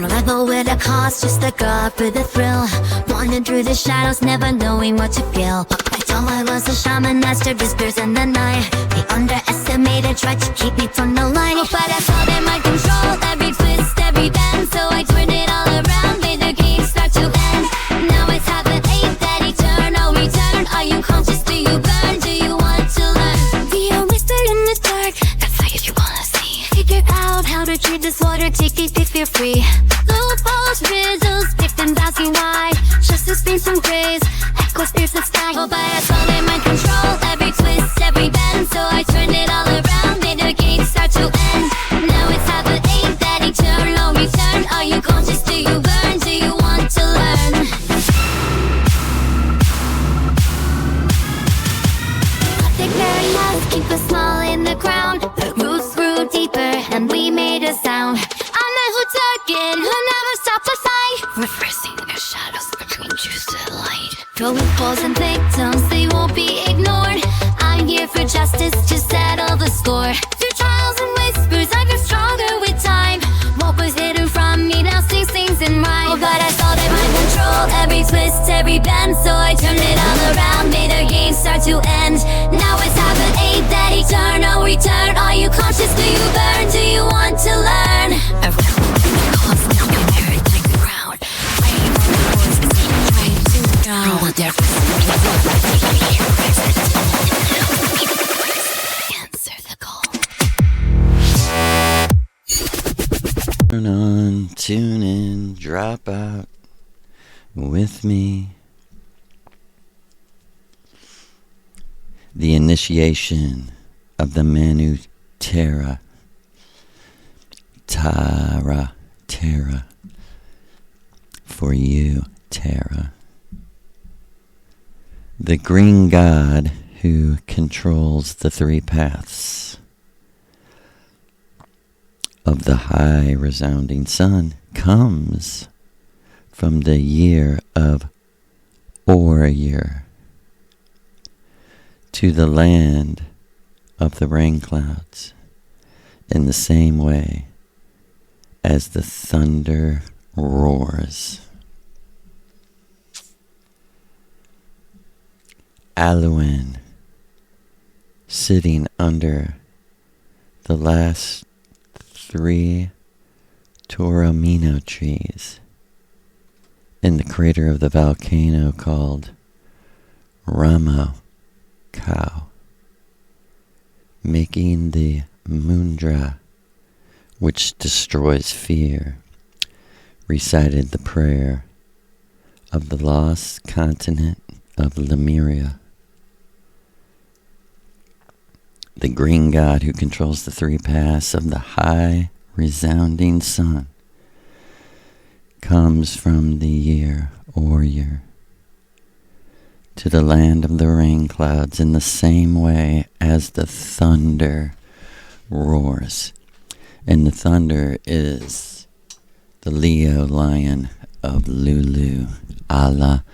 rebel with a cause, just a girl for the thrill. Wandering through the shadows, never knowing what to feel. I thought I was a shaman, master whispers in the night. They underestimated, tried to keep me from the light. But I saw them mind control, every twist, every bend. So I turned it all around, made the game start to end. Now it's happened, ain't that eternal return? Are you conscious, do you burn, do you want to learn? Do you whisper in the dark, that's like if you wanna see. Figure out how to treat this water, take it if you're free. Loopholes, riddles, victims asking why. Justice brings some grace, echoes pierce the sky. Oh, but I saw them mind control, every twist, every bend. So I turned it all around, made the game start to end. Now it's happened, ain't that eternal return? Are you conscious, do you burn, do you want to learn? Nothing very nice, keep a smile in the ground. The roots grew deeper and we made a sound. I'm the who took it, who never stopped the fight. Reversing the shadows between truth and light. Throwing balls and victims, they won't be ignored. I'm here for justice to settle the score. Through trials and whispers, I grew stronger with time. What was hidden from me now sings in rhyme. Oh, but I saw them mind control, every twist, every bend. So I turned it all around, made the game start to end. Now it's happened, ain't that eternal return? Are you conscious, do you burn, do you want to learn? Answer the call. Turn on, tune in, drop out with me. The initiation of the Manu Terra. Terra. For you, Terra. The green god who controls the three paths of the high resounding sun comes from the year of Orsic to the land of the rain clouds in the same way as the thunder roars. Aluin, sitting under the last 3 Toromino trees in the crater of the volcano called Ramo Cow, making the mudra which destroys fear, recited the prayer of the lost continent of Lemuria. The green god who controls the three paths of the high resounding sun comes from the year Orsic to the land of the rain clouds in the same way as the thunder roars. And the thunder is the Leo lion of Lulu. Allah,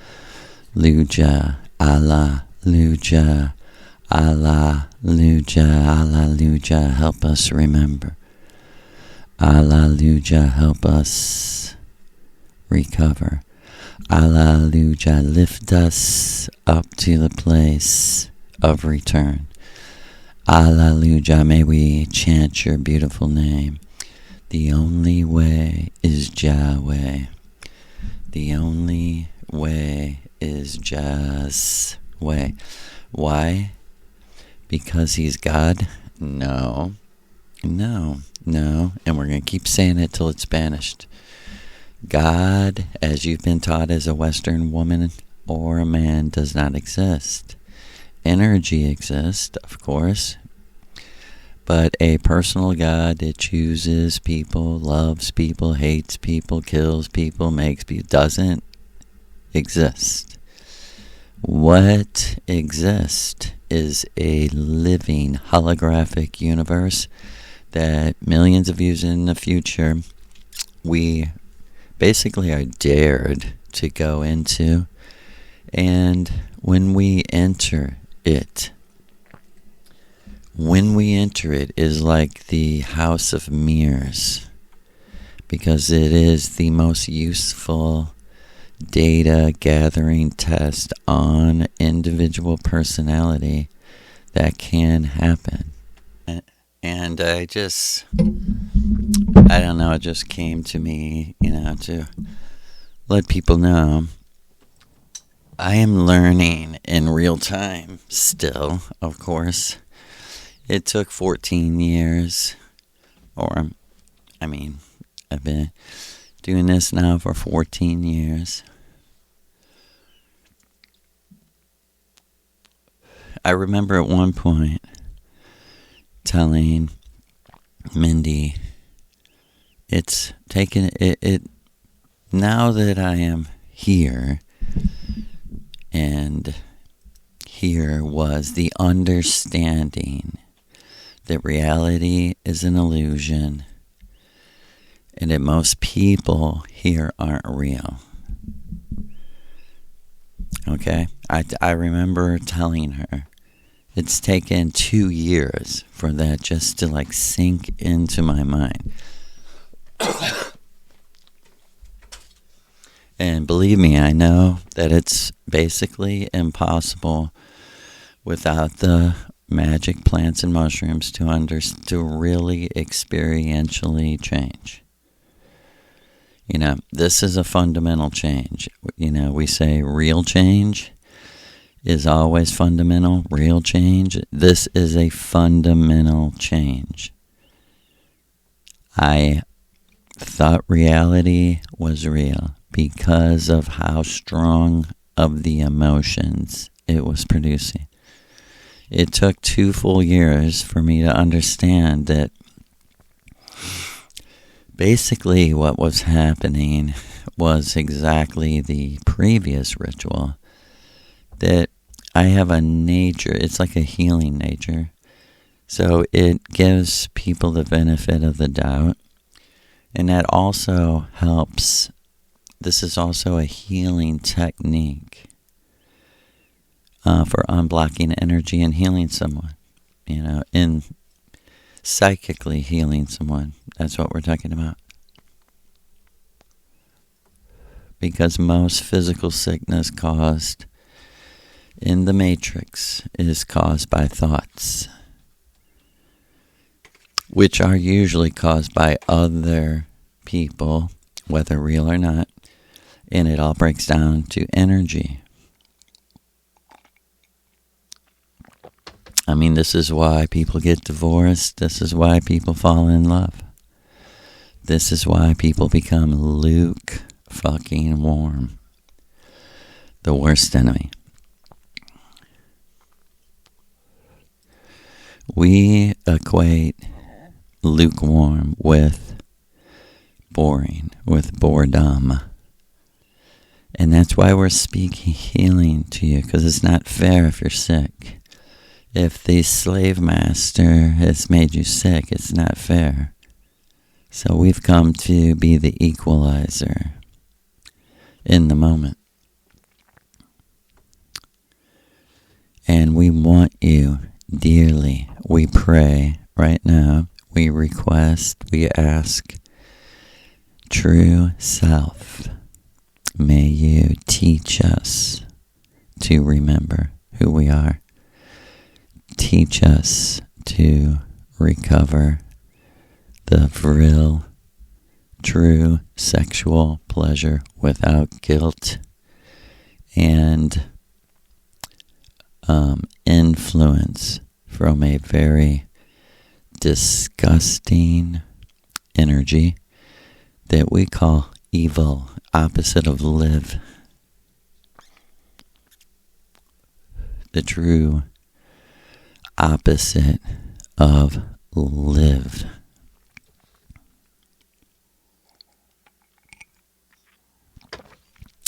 Luja, Allah, Luja, Allah, Luja, Alleluia, help us remember. Alleluia, help us recover. Alleluia, lift us up to the place of return. Alleluia, may we chant your beautiful name. The only way is Yahweh. The only way is Jah's way. Why? Because he's God? No. And we're going to keep saying it till it's banished. God, as you've been taught as a Western woman or a man, does not exist. Energy exists, of course. But a personal God that chooses people, loves people, hates people, kills people, makes people, doesn't exist. What exists is a living holographic universe that millions of years in the future we basically are dared to go into. And when we enter it is like the house of mirrors, because it is the most useful data gathering test on individual personality that can happen. And I don't know, it just came to me, to let people know I am learning in real time still, of course. It took 14 years, I've been doing this now for 14 years. I remember at one point telling Mindy, it's taken it now that I am here, and here was the understanding that reality is an illusion and that most people here aren't real. Okay? I remember telling her it's taken 2 years for that just to sink into my mind. And believe me, I know that it's basically impossible without the magic plants and mushrooms to really experientially change. This is a fundamental change. We say real change is always fundamental. Real change, this is a fundamental change. I thought reality was real because of how strong of the emotions it was producing. It took 2 full years for me to understand that basically what was happening was exactly the previous ritual. That I have a nature, it's like a healing nature. So it gives people the benefit of the doubt. And that also helps. This is also a healing technique for unblocking energy and healing someone. In psychically healing someone. That's what we're talking about. Because most physical sickness caused in the matrix is caused by thoughts, which are usually caused by other people, whether real or not, and it all breaks down to energy. This is why people get divorced. This is why people fall in love. This is why people become fucking warm. The worst enemy. We equate lukewarm with boring, with boredom. And that's why we're speaking healing to you, because it's not fair if you're sick. If the slave master has made you sick, it's not fair. So we've come to be the equalizer in the moment. And we want you dearly. We pray right now. We request, we ask, true self, may you teach us to remember who we are. Teach us to recover the real, true sexual pleasure without guilt and influence from a very disgusting energy that we call evil, opposite of live. The true opposite of live.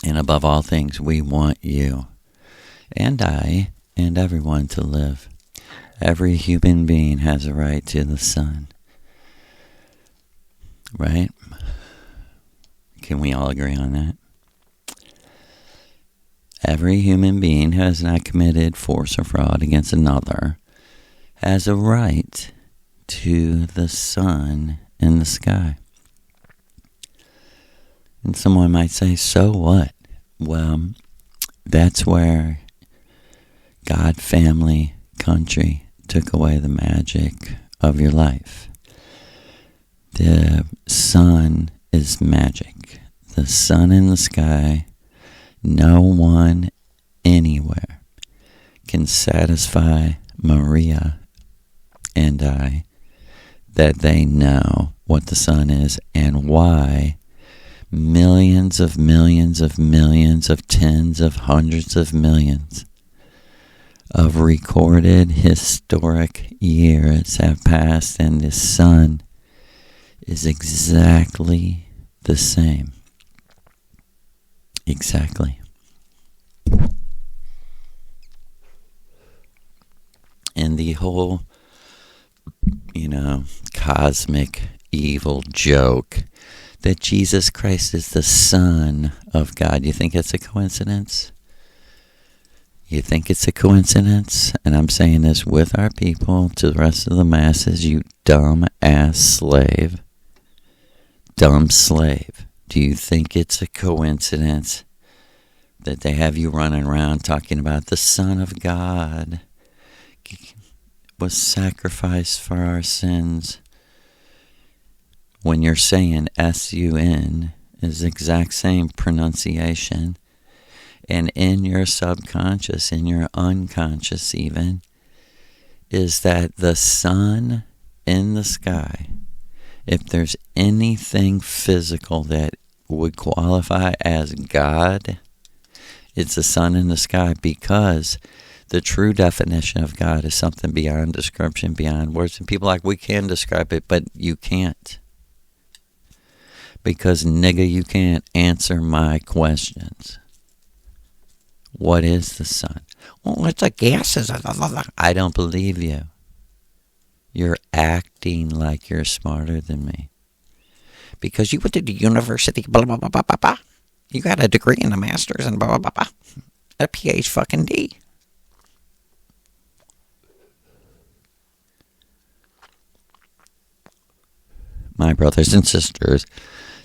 And above all things, we want you and I and everyone to live. Every human being has a right to the sun. Right? Can we all agree on that? Every human being who has not committed force or fraud against another has a right to the sun in the sky. And someone might say, so what? Well, that's where God, family, country took away the magic of your life. The sun is magic. The sun in the sky, no one anywhere can satisfy Maria and I that they know what the sun is and why millions of millions of millions of tens of hundreds of millions of recorded historic years have passed, and the sun is exactly the same. Exactly. And the whole, cosmic evil joke that Jesus Christ is the Son of God. You think it's a coincidence? You think it's a coincidence? And I'm saying this with our people to the rest of the masses, you dumb ass slave. Dumb slave. Do you think it's a coincidence that they have you running around talking about the Son of God was sacrificed for our sins, when you're saying S-U-N is the exact same pronunciation, and in your subconscious, in your unconscious even, is that the sun in the sky, if there's anything physical that would qualify as God, it's the sun in the sky, because the true definition of God is something beyond description, beyond words. And people are like, we can describe it, but you can't. Because, nigga, you can't answer my questions. What is the sun? Well, it's a gas. I don't believe you. You're acting like you're smarter than me. Because you went to the university, blah, blah, blah, blah, blah, blah. You got a degree and a master's and blah, blah, blah, blah. A PhD. My brothers and sisters,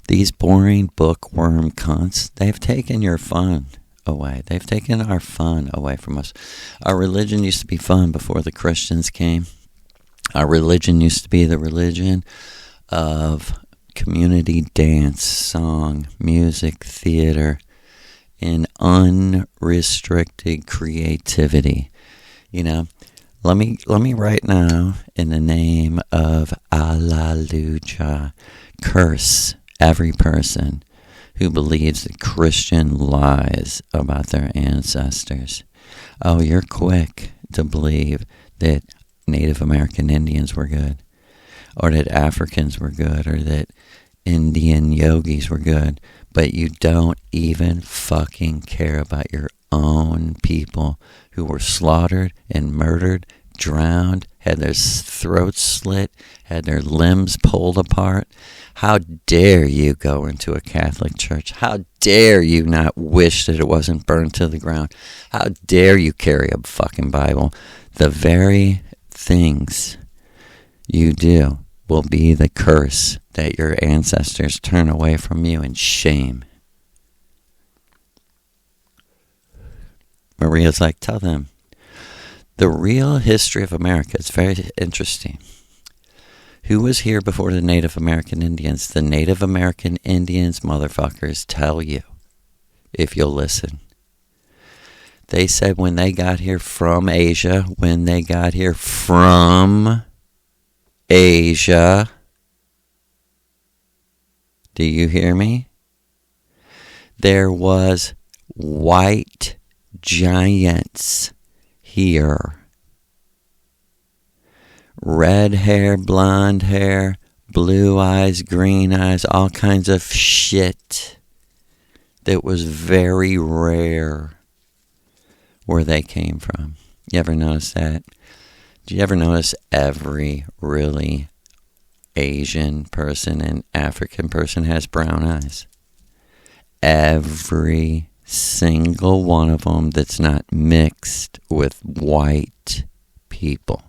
these boring bookworm cunts, they've taken your fun away. They've taken our fun away from us. Our religion used to be fun before the Christians came. Our religion used to be the religion of community dance, song, music, theater, and unrestricted creativity. Let me right now, in the name of Alleluia, curse every person who believes the Christian lies about their ancestors. Oh, you're quick to believe that Native American Indians were good, or that Africans were good, or that Indian yogis were good, but you don't even fucking care about your own people who were slaughtered and murdered, drowned, had their throats slit, had their limbs pulled apart. How dare you go into a Catholic church? How dare you not wish that it wasn't burned to the ground? How dare you carry a fucking Bible? The very things you do will be the curse that your ancestors turn away from you in shame. Maria's like, tell them. The real history of America is very interesting. Who was here before the Native American Indians? The Native American Indians, motherfuckers, tell you, if you'll listen. They said when they got here from Asia, do you hear me? There was white giants here. Red hair, blonde hair, blue eyes, green eyes, all kinds of shit that was very rare where they came from. You ever notice that? Do you ever notice every really Asian person and African person has brown eyes? Every single one of them that's not mixed with white people.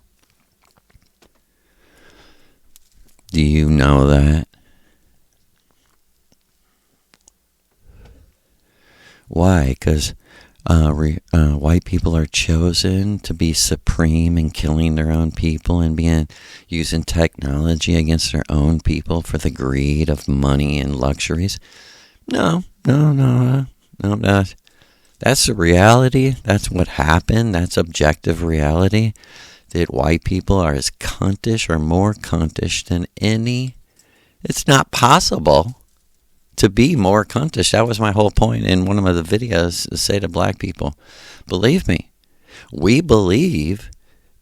Do you know that? Why? Because white people are chosen to be supreme in killing their own people and using technology against their own people for the greed of money and luxuries. No. That's the reality. That's what happened. That's objective reality. That white people are as cuntish or more cuntish than any. It's not possible to be more cuntish. That was my whole point in one of the videos, to say to black people, believe me, we believe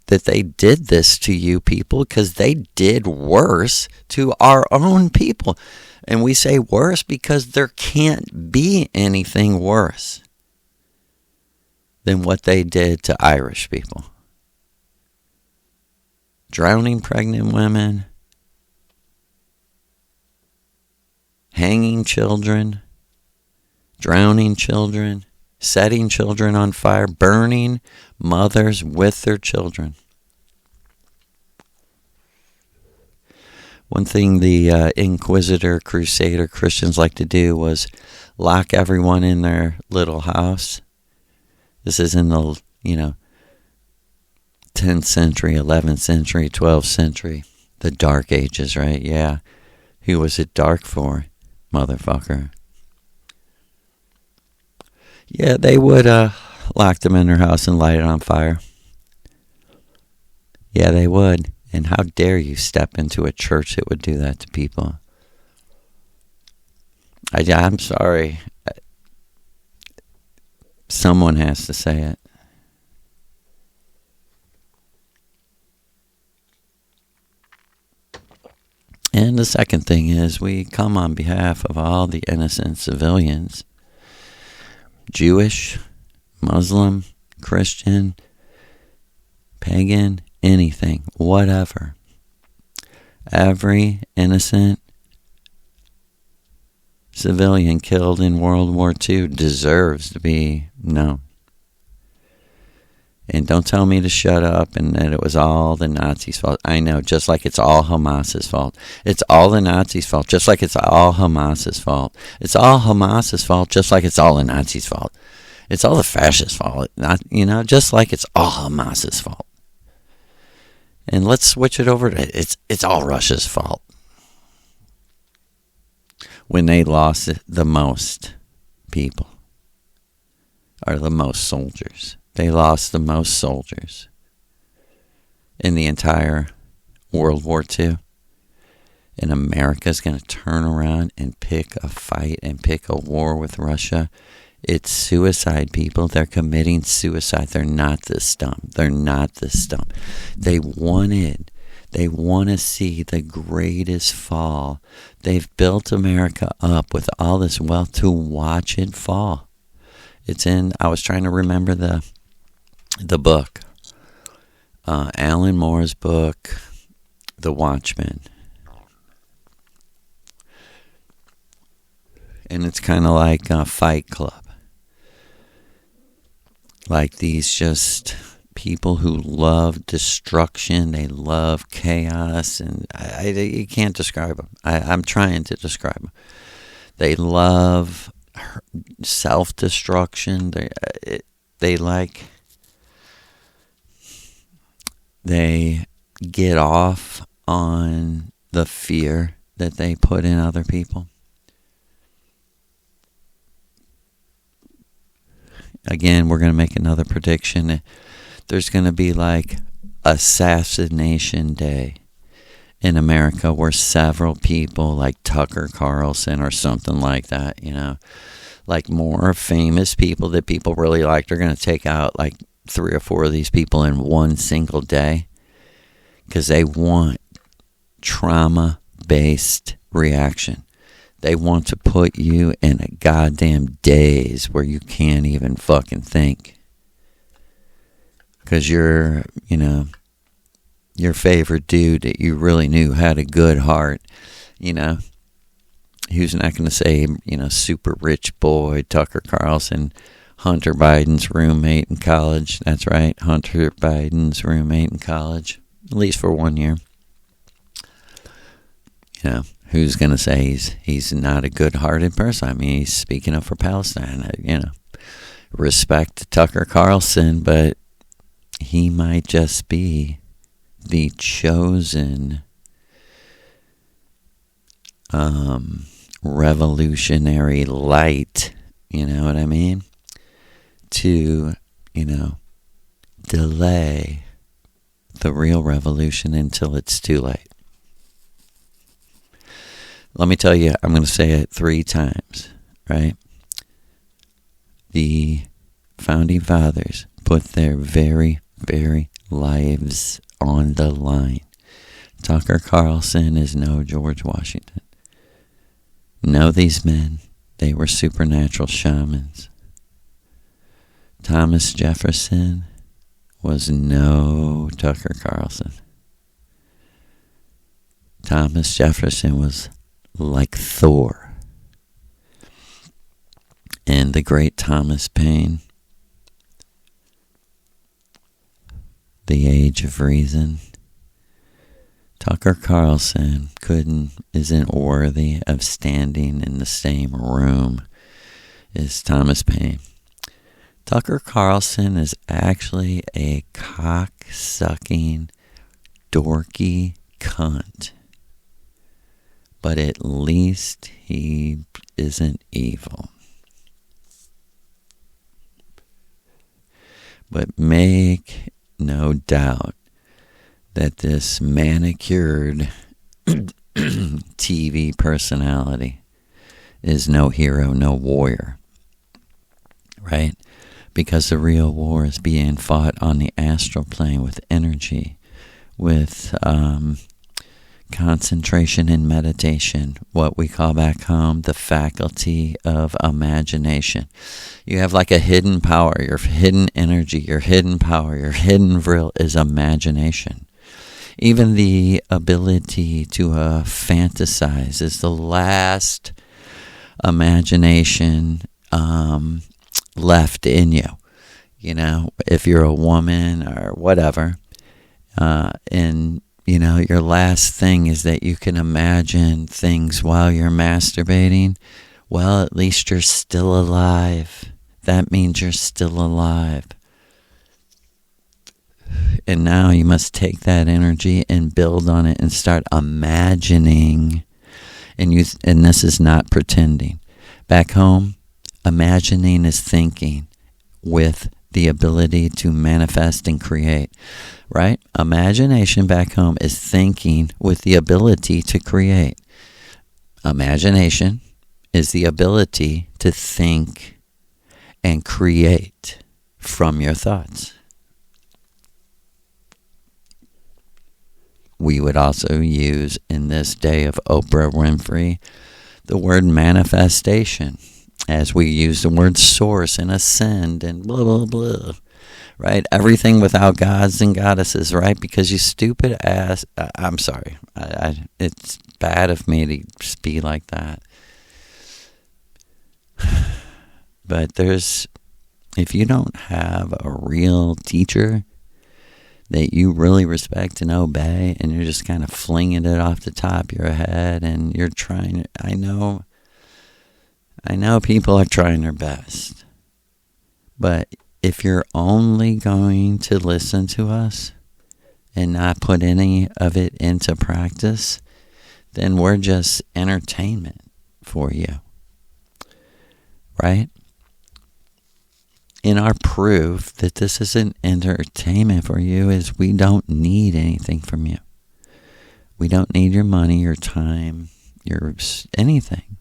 that they did this to you people because they did worse to our own people. And we say worse because there can't be anything worse than what they did to Irish people. Drowning pregnant women, hanging children, drowning children, setting children on fire, burning mothers with their children. One thing the Inquisitor, Crusader Christians like to do was lock everyone in their little house. This is in the, 10th century, 11th century, 12th century, the Dark Ages, right? Yeah. Who was it dark for, motherfucker? Yeah, they would lock them in their house and light it on fire. Yeah, they would. And how dare you step into a church that would do that to people? I'm sorry. Someone has to say it. And the second thing is, we come on behalf of all the innocent civilians, Jewish, Muslim, Christian, pagan, anything, whatever. Every innocent civilian killed in World War II deserves to be known. And don't tell me to shut up and that it was all the Nazis' fault. I know, just like it's all Hamas's fault. It's all the Nazis' fault, just like it's all Hamas's fault. It's all Hamas's fault, just like it's all the Nazis' fault. It's all the fascists' fault, just like it's all Hamas's fault. And let's switch it over to it's all Russia's fault. When they lost the most people, or the most soldiers. They lost the most soldiers in the entire World War II. And America's going to turn around and pick a fight and pick a war with Russia. It's suicide, people. They're committing suicide. They're not this dumb. They're not this dumb. They want to see the greatest fall. They've built America up with all this wealth to watch it fall. I was trying to remember the book. Alan Moore's book, The Watchmen. And it's kind of like a Fight Club. Like these just people who love destruction. They love chaos. And you can't describe them. I'm trying to describe them. They love self-destruction. They get off on the fear that they put in other people. Again, we're going to make another prediction. There's going to be like Assassination Day in America where several people like Tucker Carlson or something like that, like more famous people that people really like, they're going to take out like 3 or 4 of these people in one single day because they want trauma-based reaction. They want to put you in a goddamn daze where you can't even fucking think. Because your favorite dude that you really knew had a good heart, he was not going to say, super rich boy, Tucker Carlson, Hunter Biden's roommate in college. That's right, Hunter Biden's roommate in college, at least for 1 year. Who's going to say he's not a good-hearted person? I mean, he's speaking up for Palestine, respect to Tucker Carlson, but he might just be the chosen revolutionary light, you know what I mean? To, delay the real revolution until it's too late. Let me tell you, I'm going to say it 3 times, right? The founding fathers put their very, very lives on the line. Tucker Carlson is no George Washington. Know these men. They were supernatural shamans. Thomas Jefferson was no Tucker Carlson. Thomas Jefferson was like Thor. And the great Thomas Paine, The Age of Reason. Tucker Carlson isn't worthy of standing in the same room as Thomas Paine. Tucker Carlson is actually a cock-sucking, dorky cunt. But at least he isn't evil. But make no doubt that this manicured TV personality is no hero, no warrior, right? Because the real war is being fought on the astral plane with energy, with concentration and meditation, what we call back home the faculty of imagination. You have like a hidden power, your hidden energy, your hidden power, your hidden vril is imagination. Even the ability to fantasize is the last imagination left in you. If you're a woman or whatever, and your last thing is that you can imagine things while you're masturbating, well, at least you're still alive. That means you're still alive. And now you must take that energy and build on it and start imagining. And this is not pretending. Back home, imagining is thinking with the ability to manifest and create, right? Imagination back home is thinking with the ability to create. Imagination is the ability to think and create from your thoughts. We would also use in this day of Oprah Winfrey the word manifestation, as we use the word source and ascend and blah, blah, blah, right? Everything without gods and goddesses, right? Because you stupid ass, I'm sorry, it's bad of me to just be like that. But if you don't have a real teacher that you really respect and obey, and you're just kind of flinging it off the top of your head, and you're trying, I know people are trying their best, but if you're only going to listen to us and not put any of it into practice, then we're just entertainment for you, right? In our proof that this isn't entertainment for you is we don't need anything from you. We don't need your money, your time, your anything.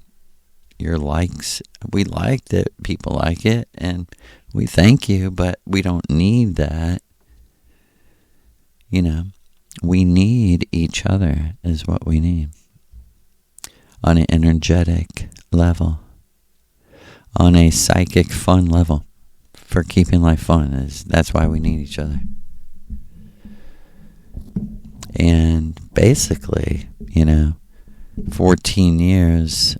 Your likes. We like that people like it, and we thank you, but we don't need that. We need each other is what we need. On an energetic level. On a psychic fun level. For keeping life fun. That's why we need each other. And basically, 14 years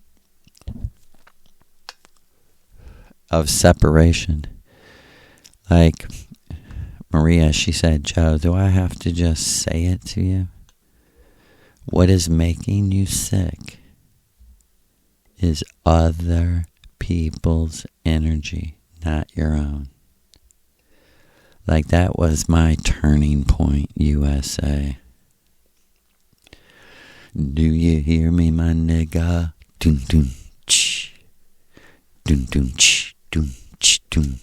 of separation. Like Maria, she said, Joe, do I have to just say it to you? What is making you sick is other people's energy, not your own. Like that was my turning point, USA. Do you hear me, my nigga? Dun dun ch. Dun dun ch. Dun ch dun.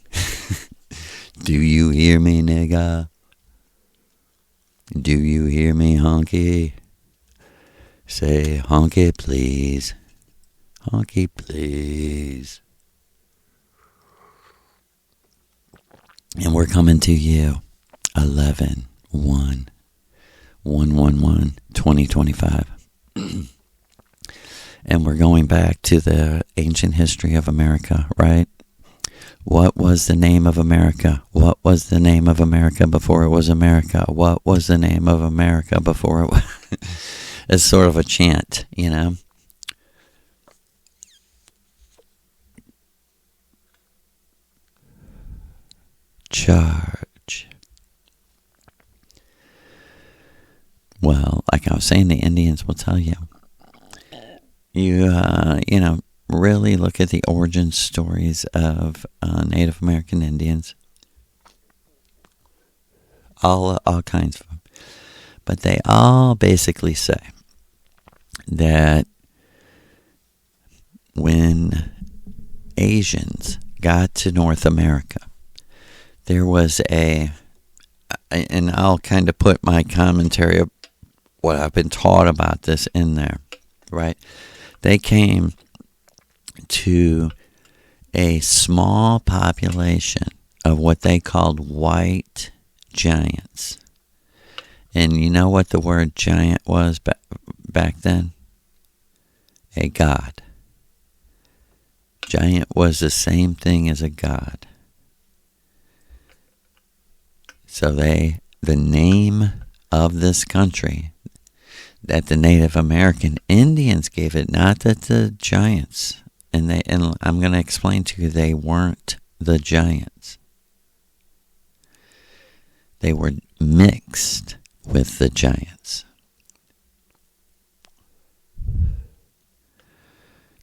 Do you hear me, nigga? Do you hear me, honky? Say honky, please. Honky, please. And we're coming to you 11/1/111/2025. And we're going back to the ancient history of America, right? What was the name of America? What was the name of America before it was America? What was the name of America before it was... It's sort of a chant, you know? Charge. Well, like I was saying, the Indians will tell you. You know, really look at the origin stories of Native American Indians. All kinds of them. But they all basically say that when Asians got to North America, there was and I'll kind of put my commentary of what I've been taught about this in there, right? They came to a small population of what they called white giants. And you know what the word giant was back then? A god. Giant was the same thing as a god. So the name of this country that the Native American Indians gave it, not that the giants, and I'm going to explain to you, they weren't the giants. They were mixed with the giants.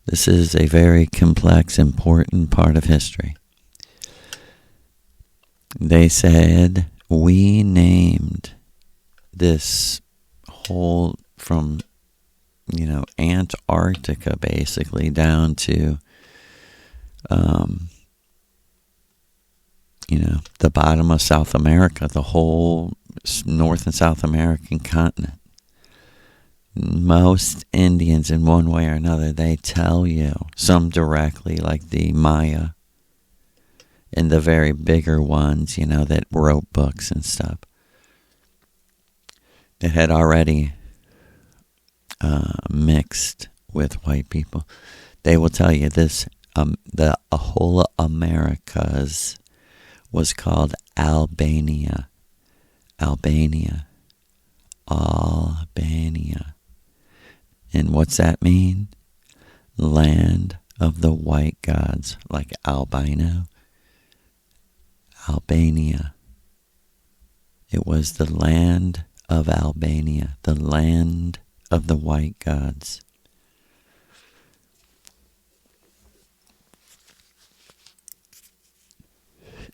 This is a very complex, important part of history. They said, we named this whole, from, you know, Antarctica basically down to, you know, the bottom of South America, the whole North and South American continent. Most Indians, in one way or another, they tell you, some directly, like the Maya, and the very bigger ones, you know, that wrote books and stuff, that had already mixed with white people. They will tell you this, the whole Americas was called Albania. Albania. Albania. And what's that mean? Land of the white gods, like albino. Albania. It was the land of Albania, the land of the white gods.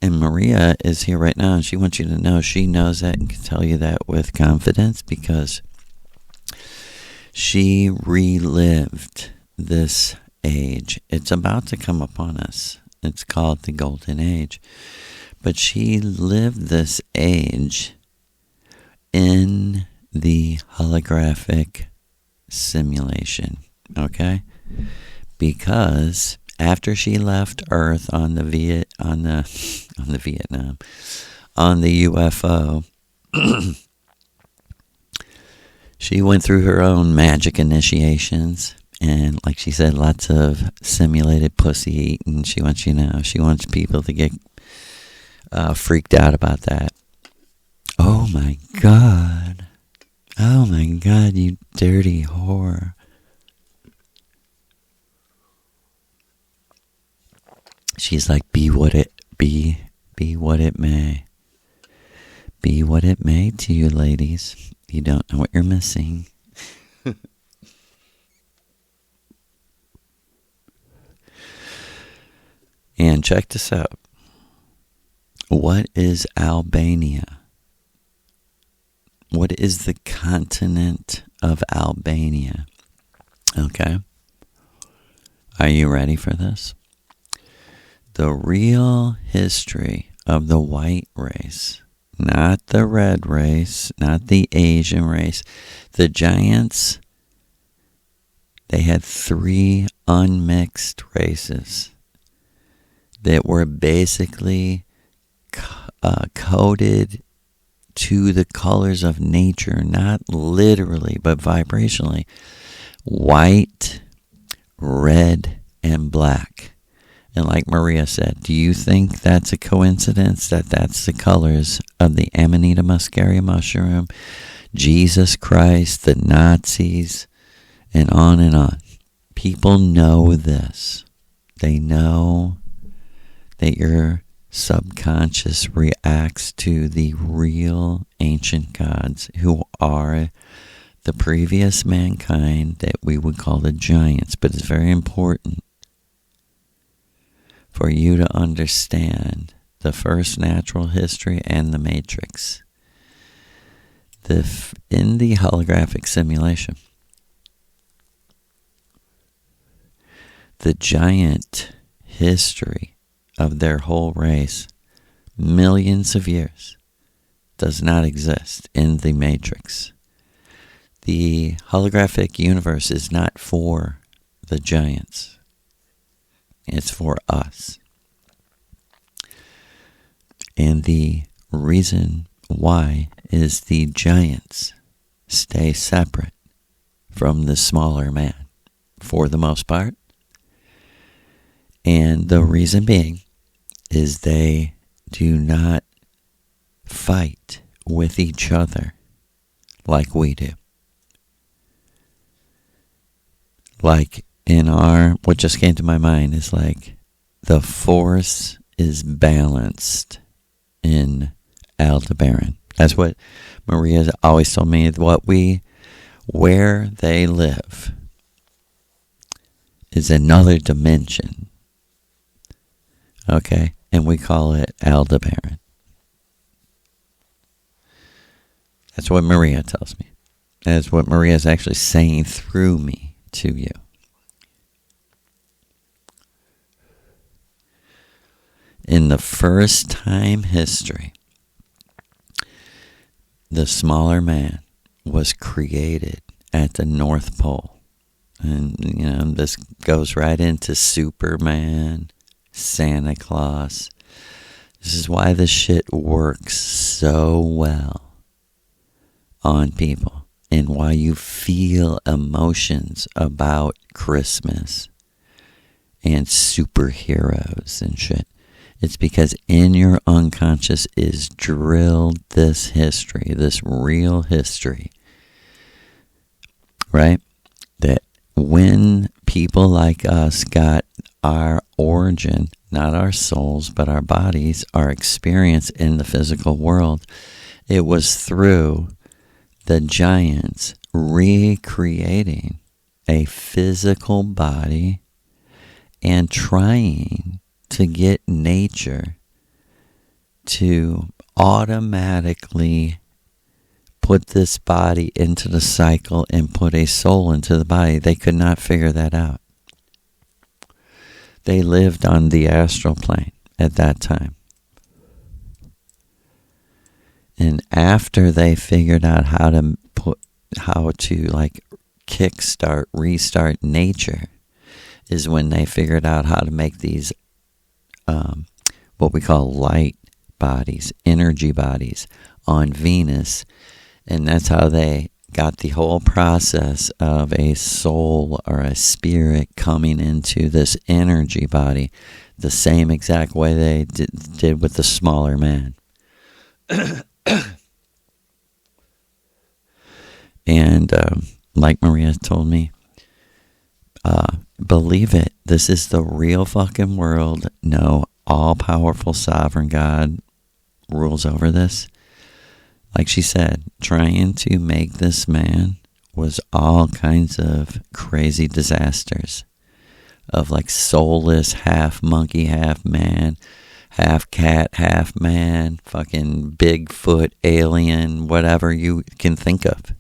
And Maria is here right now, and she wants you to know she knows that and can tell you that with confidence because she relived this age. It's about to come upon us. It's called the Golden Age. But she lived this age in the holographic simulation, okay? Because after she left Earth on the UFO, she went through her own magic initiations, and like she said, lots of simulated pussy eating. She wants people to get freaked out about that. Oh my God, you dirty whore. She's like, be what it may. Be what it may to you, ladies. You don't know what you're missing. And check this out. what is Albania? What is the continent of Albania? Okay. Are you ready for this? The real history of the white race, not the red race, not the Asian race. The giants, they had 3 unmixed races that were basically coded to the colors of nature, not literally, but vibrationally. White, red, and black. And like Maria said, do you think that's a coincidence that that's the colors of the Amanita muscaria mushroom, Jesus Christ, the Nazis, and on and on? People know this. They know that your subconscious reacts to the real ancient gods who are the previous mankind that we would call the giants. But it's very important for you to understand the first natural history and the matrix. In the holographic simulation, the giant history of their whole race, millions of years, does not exist in the matrix. The holographic universe is not for the giants. It's for us. And the reason why is the giants stay separate from the smaller man for the most part. And the reason being is they do not fight with each other like we do. Like what just came to my mind is like the force is balanced in Aldebaran. That's what Maria's always told me. Where they live is another dimension. Okay? And we call it Aldebaran. That's what Maria tells me. That's what Maria is actually saying through me to you. In the first time history, the smaller man was created at the North Pole. And, this goes right into Superman, Santa Claus. This is why this shit works so well on people, and why you feel emotions about Christmas and superheroes and shit. It's because in your unconscious is drilled this history, this real history, right? That when people like us got our origin, not our souls, but our bodies, our experience in the physical world, it was through the giants recreating a physical body and trying to get nature to automatically put this body into the cycle and put a soul into the body. They could not figure that out. They lived on the astral plane at that time. And after they figured out how to kickstart, restart nature, is when they figured out how to make these what we call light bodies, energy bodies on Venus. And that's how they got the whole process of a soul or a spirit coming into this energy body, the same exact way they did with the smaller man. And like Maria told me, believe it. This is the real fucking world. No all-powerful sovereign God rules over this. Like she said, trying to make this man was all kinds of crazy disasters of like soulless, half monkey, half man, half cat, half man, fucking Bigfoot, alien, whatever you can think of.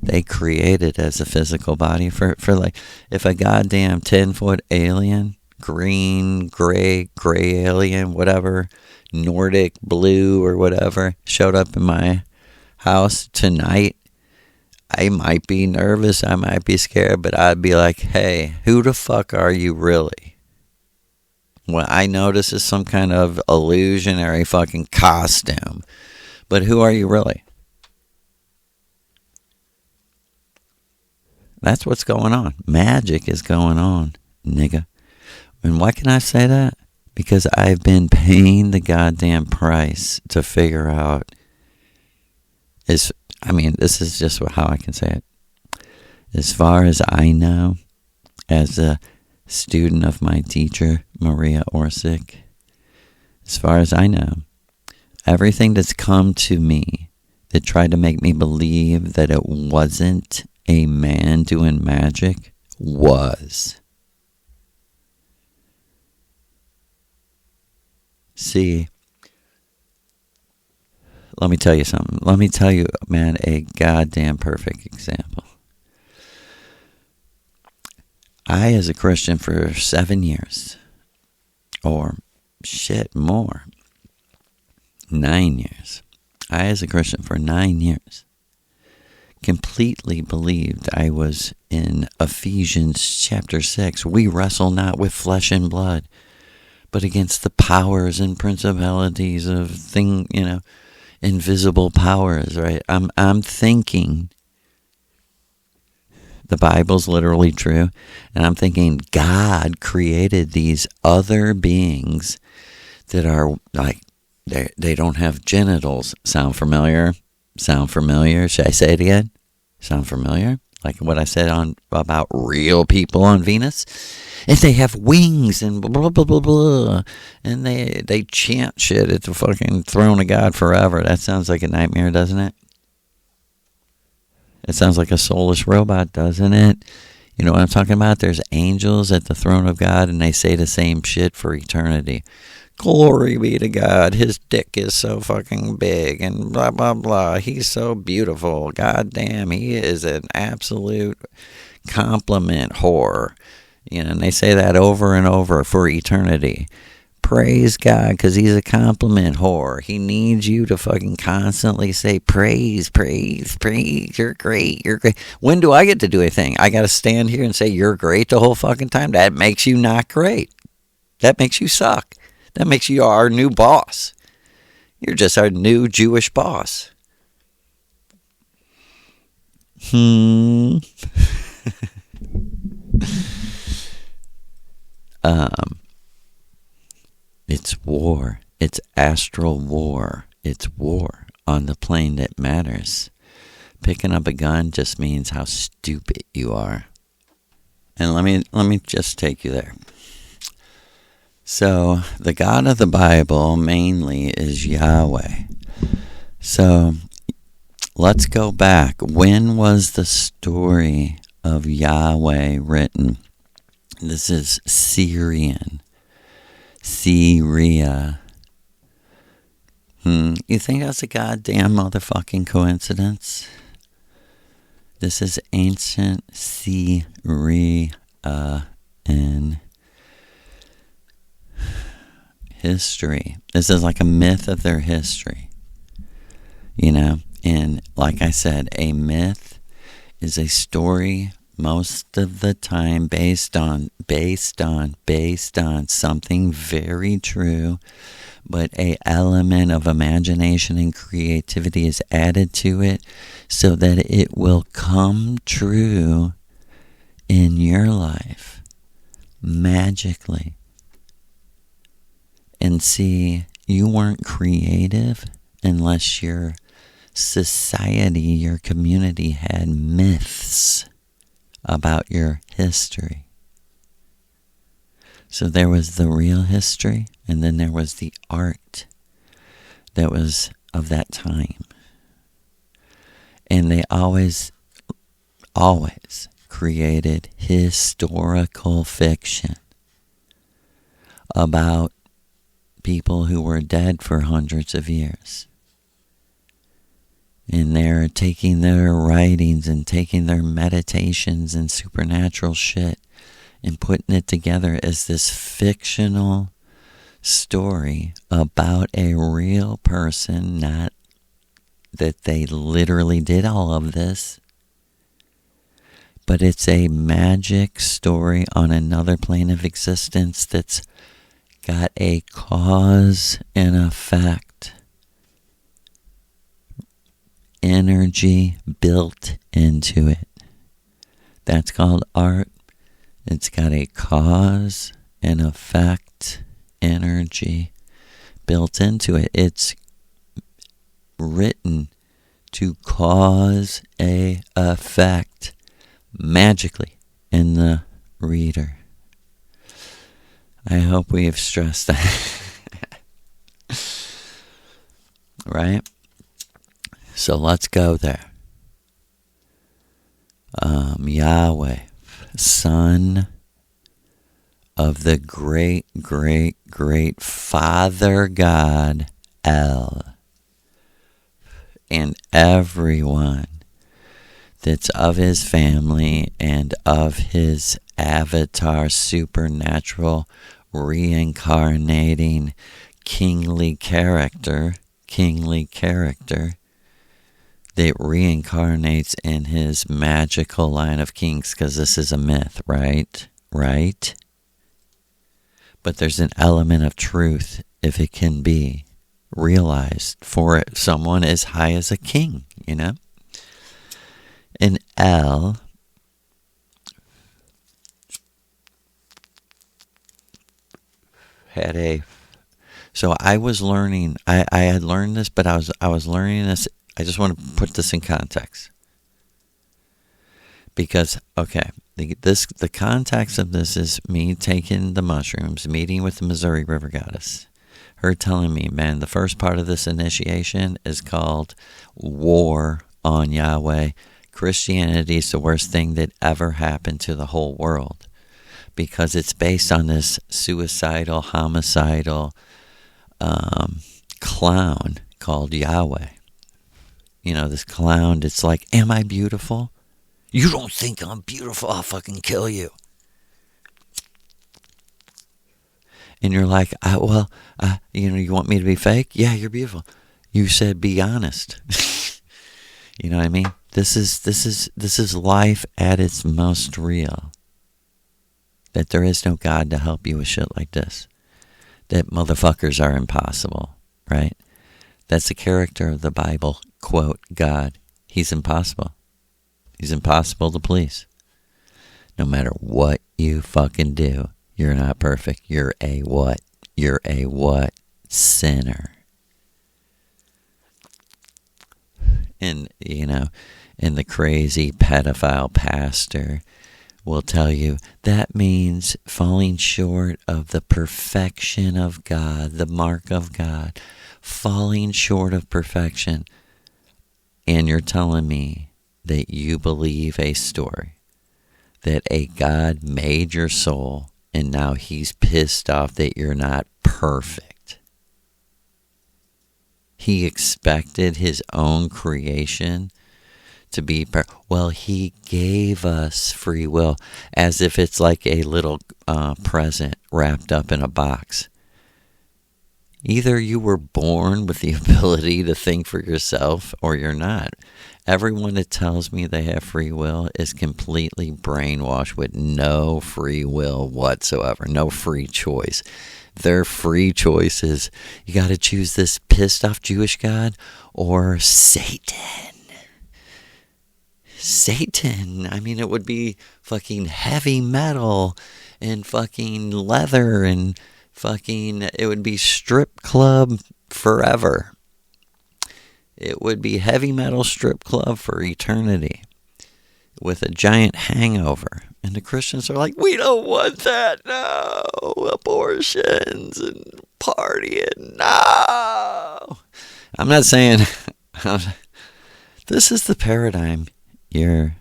They created as a physical body for like, if a goddamn 10-foot alien, green, gray alien, whatever, Nordic blue or whatever, showed up in my house tonight, I might be nervous, I might be scared, but I'd be like, hey, who the fuck are you really? Well, I know this is some kind of illusionary fucking costume, but who are you really? That's what's going on. Magic is going on, nigga. And why can I say that? Because I've been paying the goddamn price to figure out this is just how I can say it. As far as I know, as a student of my teacher, Maria Orsic, as far as I know, everything that's come to me that tried to make me believe that it wasn't a man doing magic was. See, let me tell you something. Let me tell you, man, a goddamn perfect example. I, as a Christian for 7 years, or shit, more, 9 years. I, as a Christian for 9 years, completely believed I was in Ephesians chapter 6. We wrestle not with flesh and blood, but against the powers and principalities of invisible powers, right? I'm thinking the Bible's literally true, and I'm thinking God created these other beings that are like, they don't have genitals. Sound familiar? Sound familiar? Should I say it again? Sound familiar? Like what I said about real people on Venus? If they have wings and blah, blah, blah, blah, and they chant shit at the fucking throne of God forever. That sounds like a nightmare, doesn't it? It sounds like a soulless robot, doesn't it? You know what I'm talking about? There's angels at the throne of God, and they say the same shit for eternity. Glory be to God. His dick is so fucking big and blah, blah, blah. He's so beautiful. God damn, he is an absolute compliment whore. You know, and they say that over and over for eternity. Praise God, because he's a compliment whore. He needs you to fucking constantly say, praise, praise, praise. You're great, you're great. When do I get to do anything? I got to stand here and say you're great the whole fucking time? That makes you not great. That makes you suck. That makes you our new boss. You're just our new Jewish boss. It's war. It's astral war. It's war on the plane that matters. Picking up a gun just means how stupid you are. And let me just take you there. So, the God of the Bible mainly is Yahweh. So, let's go back. When was the story of Yahweh written? This is Syria. You think that's a goddamn motherfucking coincidence? This is ancient Syria in history. This is like a myth of their history. You know? And like I said, a myth is a story most of the time based on something very true, but a element of imagination and creativity is added to it so that it will come true in your life magically. And see, you weren't creative unless your society, your community had myths about your history. So there was the real history, and then there was the art that was of that time. And they always created historical fiction about people who were dead for hundreds of years. And they're taking their writings and taking their meditations and supernatural shit and putting it together as this fictional story about a real person, not that they literally did all of this, but it's a magic story on another plane of existence that's got a cause and effect energy built into it. That's called art. It's got a cause and effect energy built into it. It's written to cause a effect magically in the reader. I hope we have stressed that. Right? So let's go there. Yahweh, Son of the great, great, great Father God, El, and everyone that's of his family and of his avatar, supernatural, reincarnating, kingly character that reincarnates in his magical line of kings, because this is a myth, right? But there's an element of truth if it can be realized for someone as high as a king, you know? And El had a... So I was learning, I had learned this, but I was learning this. I just want to put this in context. Because, okay, the context of this is me taking the mushrooms, meeting with the Missouri River Goddess. Her telling me, man, the first part of this initiation is called War on Yahweh. Christianity is the worst thing that ever happened to the whole world. Because it's based on this suicidal, homicidal clown called Yahweh. You know, this clown, it's like, am I beautiful? You don't think I'm beautiful, I'll fucking kill you. And you're like, you want me to be fake? Yeah, you're beautiful. You said be honest. You know what I mean? This is life at its most real. That there is no God to help you with shit like this. That motherfuckers are impossible, right? That's the character of the Bible. Quote, God. He's impossible. He's impossible to please. No matter what you fucking do, you're not perfect. You're a what? You're a what? Sinner. And, you know, and the crazy pedophile pastor will tell you that means falling short of the perfection of God, the mark of God, falling short of perfection. And you're telling me that you believe a story that a God made your soul and now he's pissed off that you're not perfect. He expected his own creation to be well, he gave us free will, as if it's like a little present wrapped up in a box. Either you were born with the ability to think for yourself or you're not. Everyone that tells me they have free will is completely brainwashed with no free will whatsoever, no free choice. Their free choice is, you got to choose this pissed off Jewish God or Satan. Satan. I mean, it would be fucking heavy metal and fucking leather and fucking, it would be strip club forever. It would be heavy metal strip club for eternity with a giant hangover. And the Christians are like, we don't want that. No. Abortions and partying. No. I'm not saying this is the paradigm you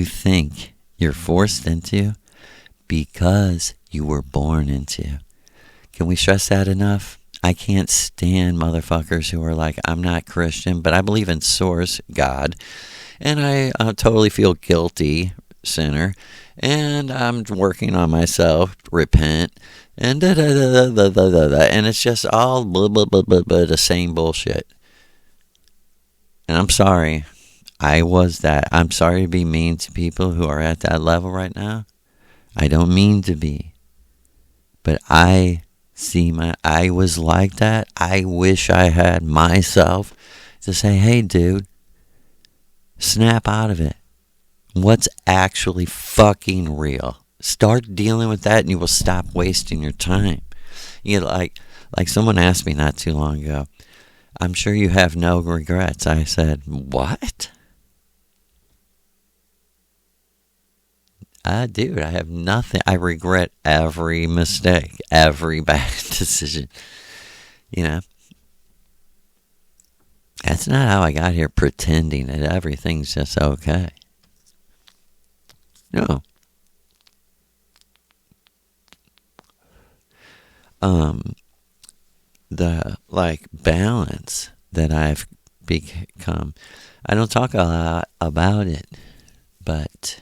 think you're forced into because you were born into. Can we stress that enough? I can't stand motherfuckers who are like, I'm not Christian, but I believe in Source, God, and I totally feel guilty, sinner, and I'm working on myself, repent, and and it's just all blah, blah, blah, blah, blah, the same bullshit. And I'm sorry. I was that. I'm sorry to be mean to people who are at that level right now. I don't mean to be. But I was like that. I wish I had myself to say, hey, dude, snap out of it. What's actually fucking real? Start dealing with that and you will stop wasting your time. You know, like someone asked me not too long ago, I'm sure you have no regrets. I said, what? Dude, I have nothing. I regret every mistake, every bad decision. You know, that's not how I got here, pretending that everything's just okay. No. The balance that I've become, I don't talk a lot about it, but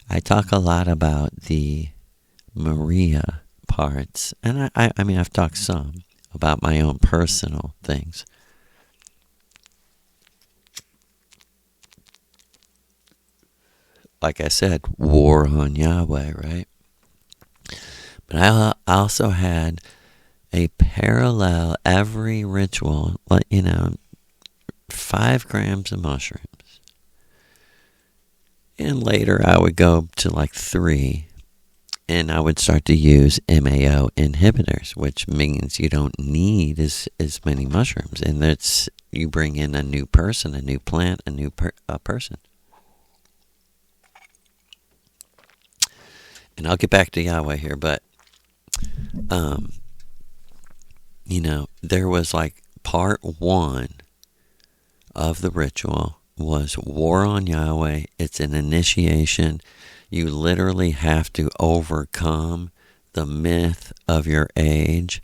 I talk a lot about the Maria parts, and I mean, I've talked some about my own personal things. Like I said, war on Yahweh, right? But I also had a parallel, every ritual, 5 grams of mushrooms. And later I would go to 3, and I would start to use MAO inhibitors, which means you don't need as many mushrooms. And that's, you bring in a new person, a new plant, a new person. And I'll get back to Yahweh here, but there was part 1 of the ritual was war on Yahweh. It's an initiation. You literally have to overcome the myth of your age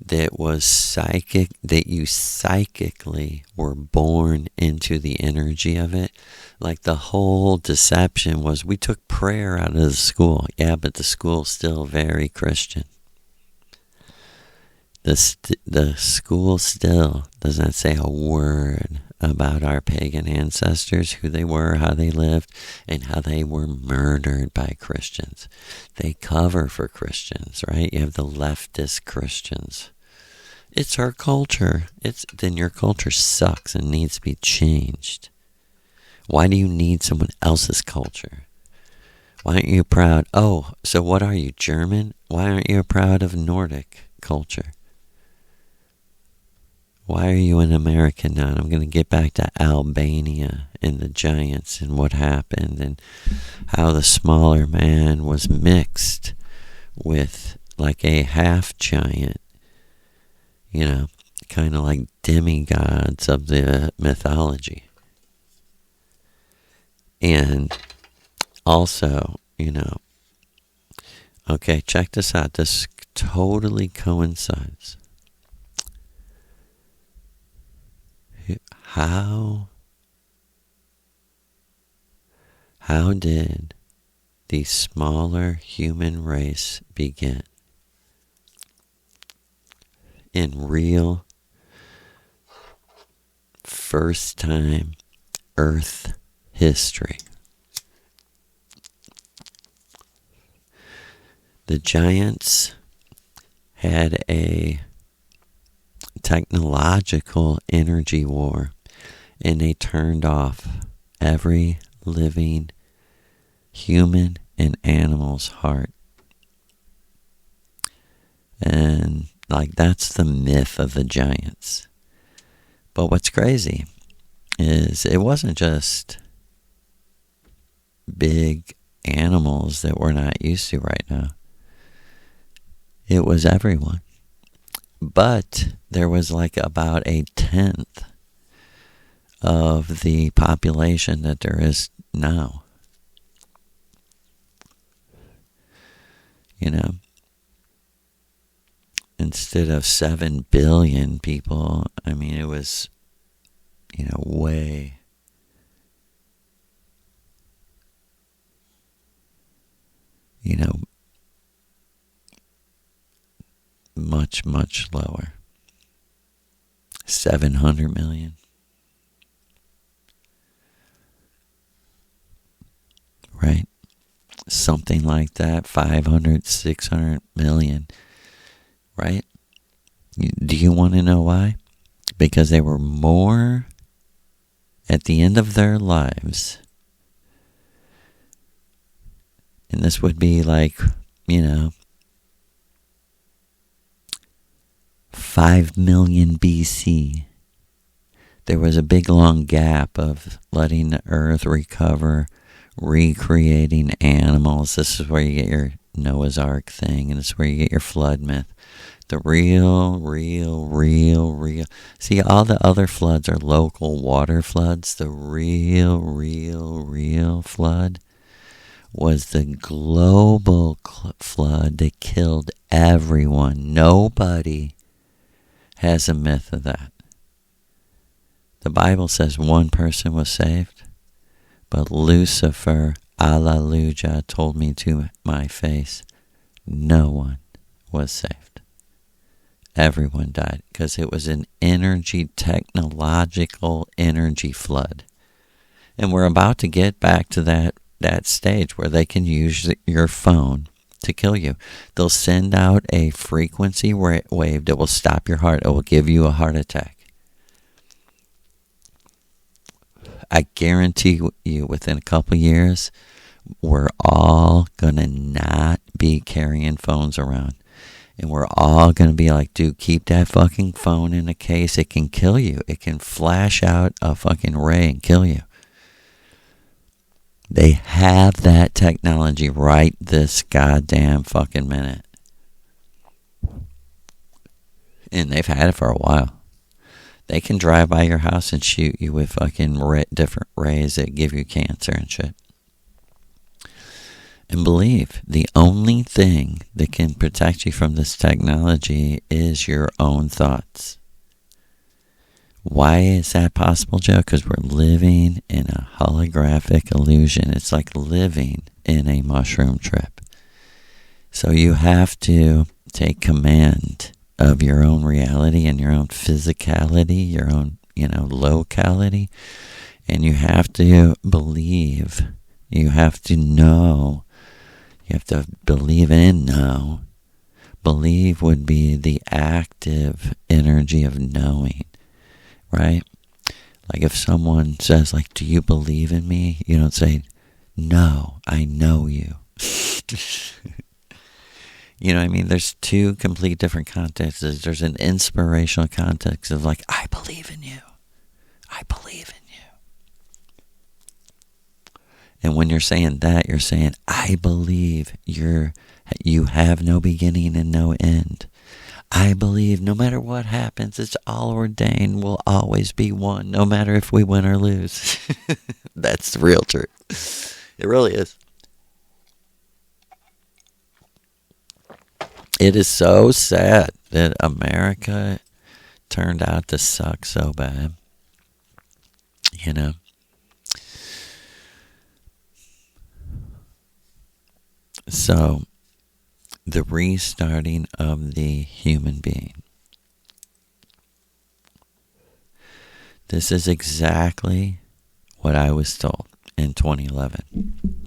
that was psychic, that you psychically were born into the energy of it. The whole deception was we took prayer out of the school. Yeah, but the school's still very Christian. The school still does not say a word about our pagan ancestors, who they were, how they lived, and how they were murdered by Christians. They cover for Christians, right? You have the leftist Christians. It's our culture. Then your culture sucks and needs to be changed. Why do you need someone else's culture? Why aren't you proud? Oh, so what are you, German? Why aren't you proud of Nordic culture? Why are you an American now? And I'm going to get back to Albania and the giants and what happened and how the smaller man was mixed with a half giant, kind of like demigods of the mythology. And also, okay, check this out. This totally coincides. How did the smaller human race begin? In real, first time Earth history. The giants had a technological energy war, and they turned off every living human and animal's heart. And that's the myth of the giants. But what's crazy is it wasn't just big animals that we're not used to right now. It was everyone. But there was about 1/10 of the population that there is now. instead of 7 billion people, I mean, it was, way much, much lower. 700 million. Right? Something like that. 500, 600 million. Right? Do you want to know why? Because they were more at the end of their lives. And this would be like, 5 million BC. There was a big long gap of letting the earth recover, recreating animals. This is where you get your Noah's Ark thing, and this is where you get your flood myth. The real. See, all the other floods are local water floods. The real flood was the global flood that killed everyone. Nobody has a myth of that. The Bible says one person was saved, but Lucifer, Alleluia, told me to my face, no one was saved. Everyone died because it was an technological energy flood. And we're about to get back to that stage where they can use your phone to kill you. They'll send out a frequency wave that will stop your heart. It will give you a heart attack. I guarantee you within a couple years, we're all going to not be carrying phones around. And we're all going to be like, dude, keep that fucking phone in a case. It can kill you. It can flash out a fucking ray and kill you. They have that technology right this goddamn fucking minute. And they've had it for a while. They can drive by your house and shoot you with fucking different rays that give you cancer and shit. And believe, the only thing that can protect you from this technology is your own thoughts. Why is that possible, Joe? Because we're living in a holographic illusion. It's like living in a mushroom trip. So you have to take command of your own reality and your own physicality, your own, locality. And you have to believe. You have to know. You have to believe in know. Believe would be the active energy of knowing. Right? Like if someone says, like, do you believe in me? You don't say, no, I know you. You know what I mean? There's two complete different contexts. There's an inspirational context of like, I believe in you. I believe in you. And when you're saying that, you're saying, I believe you have no beginning and no end. I believe no matter what happens, it's all ordained. We'll always be one, no matter if we win or lose. That's the real truth. It really is. It is so sad that America turned out to suck so bad. So, the restarting of the human being. This is exactly what I was told in 2011.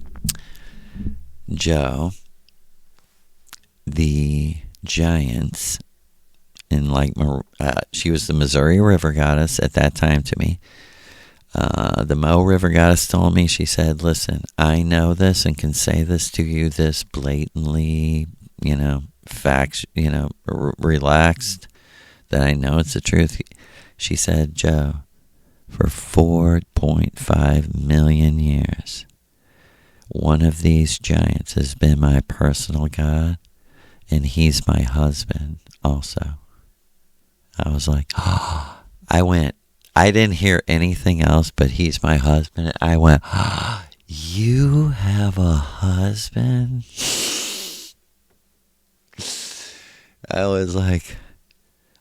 Joe, the giants in she was the Missouri River goddess at that time to me. The Mo River goddess told me, she said, listen, I know this and can say this to you this blatantly, facts, relaxed, that I know it's the truth. She said, Joe, for 4.5 million years, one of these giants has been my personal god, and he's my husband also. I was like, oh, I didn't hear anything else, but he's my husband. I went, oh, you have a husband? I was like,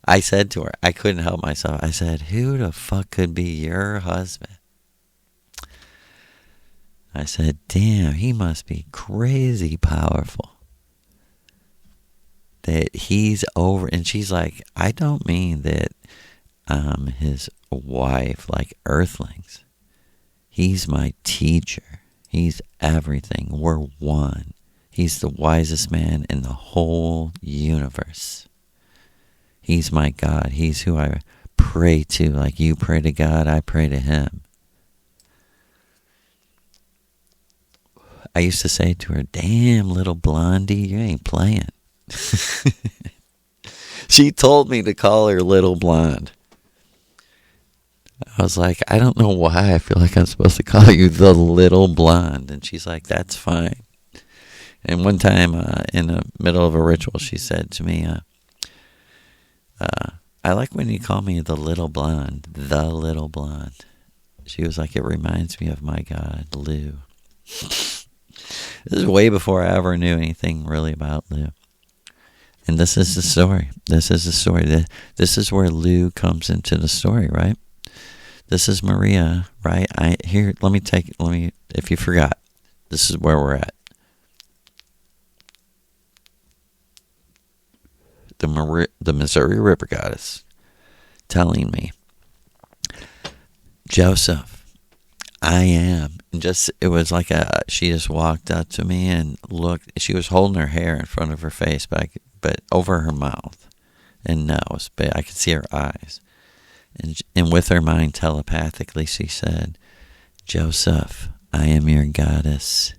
I said to her, I couldn't help myself. I said, who the fuck could be your husband? I said, damn, he must be crazy powerful. That he's over. And she's like, I don't mean that I'm his wife like earthlings. He's my teacher. He's everything. We're one. He's the wisest man in the whole universe. He's my God. He's who I pray to. Like you pray to God, I pray to him. I used to say to her, damn, little blondie, you ain't playing. She told me to call her Little Blonde. I was like, I don't know why I feel like I'm supposed to call you the Little Blonde. And she's like, that's fine. And one time in the middle of a ritual, she said to me, I like when you call me the Little Blonde, the Little Blonde. She was like, it reminds me of my God, Lou. This is way before I ever knew anything really about Lou. And this is the story. This is the story. This is where Lou comes into the story, right? This is Maria, right? Let me, if you forgot, this is where we're at. The Missouri River Goddess telling me, Joseph, I am. And it was like she just walked up to me and looked. She was holding her hair in front of her face, but over her mouth and nose, but I could see her eyes. And with her mind telepathically, she said, Joseph, I am your goddess,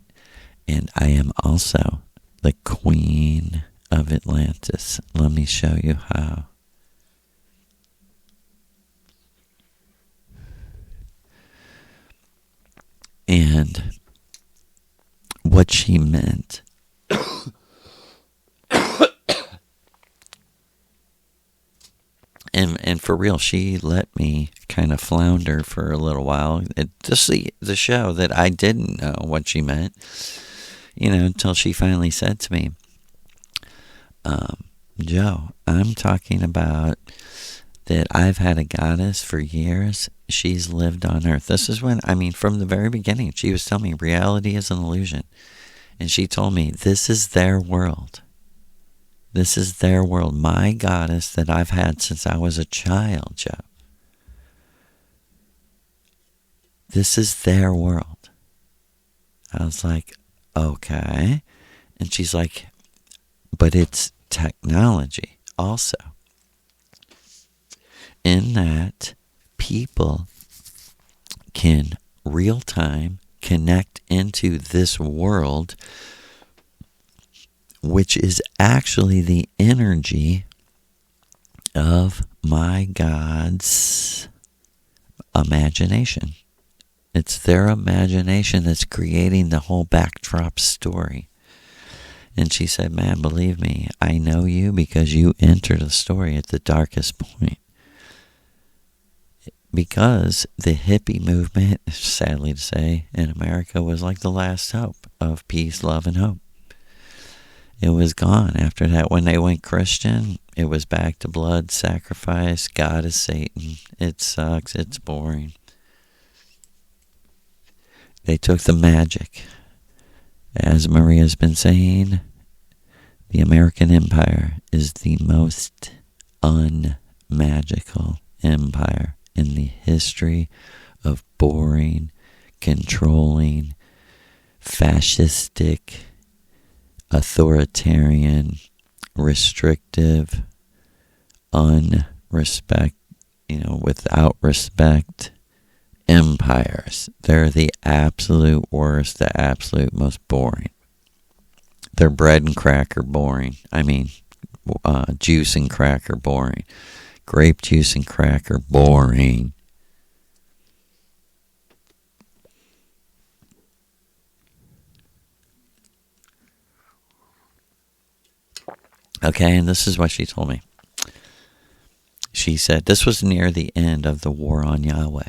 and I am also the queen of Atlantis. Let me show you how. And what she meant and for real, she let me kind of flounder for a little while just to show that I didn't know what she meant, until she finally said to me, Joe, I'm talking about that I've had a goddess for years. She's lived on Earth. This is when, from the very beginning, she was telling me reality is an illusion. And she told me, this is their world. This is their world. My goddess that I've had since I was a child, Joe. This is their world. I was like, okay. And she's like, but it's technology also. In that people can real time connect into this world, which is actually the energy of my God's imagination. It's their imagination that's creating the whole backdrop story. And she said, man, believe me, I know you because you entered the story at the darkest point. Because the hippie movement, sadly to say, in America was like the last hope of peace, love, and hope. It was gone after that. When they went Christian, it was back to blood, sacrifice, God is Satan. It sucks, it's boring. They took the magic. As Maria's been saying, the American Empire is the most unmagical empire in the history of boring, controlling, fascistic, authoritarian, restrictive, without respect empires. They're the absolute worst, the absolute most boring. They're bread and cracker boring. Juice and cracker boring. Grape juice and cracker boring. Okay, and this is what she told me. She said, this was near the end of the war on Yahweh.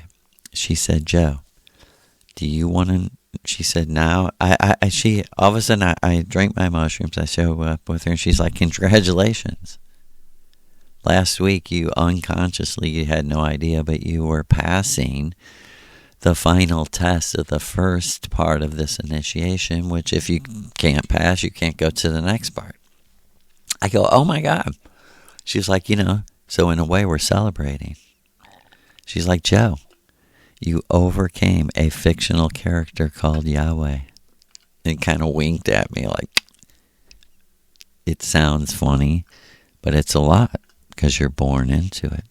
She said, Joe, do you want to... She said, now, all of a sudden, I drank my mushrooms. I show up with her, and she's like, congratulations. Last week, you unconsciously, you had no idea, but you were passing the final test of the first part of this initiation, which if you can't pass, you can't go to the next part. I go, oh my God. She's like, so in a way we're celebrating. She's like, Joe, you overcame a fictional character called Yahweh. And kind of winked at me like, it sounds funny, but it's a lot because you're born into it.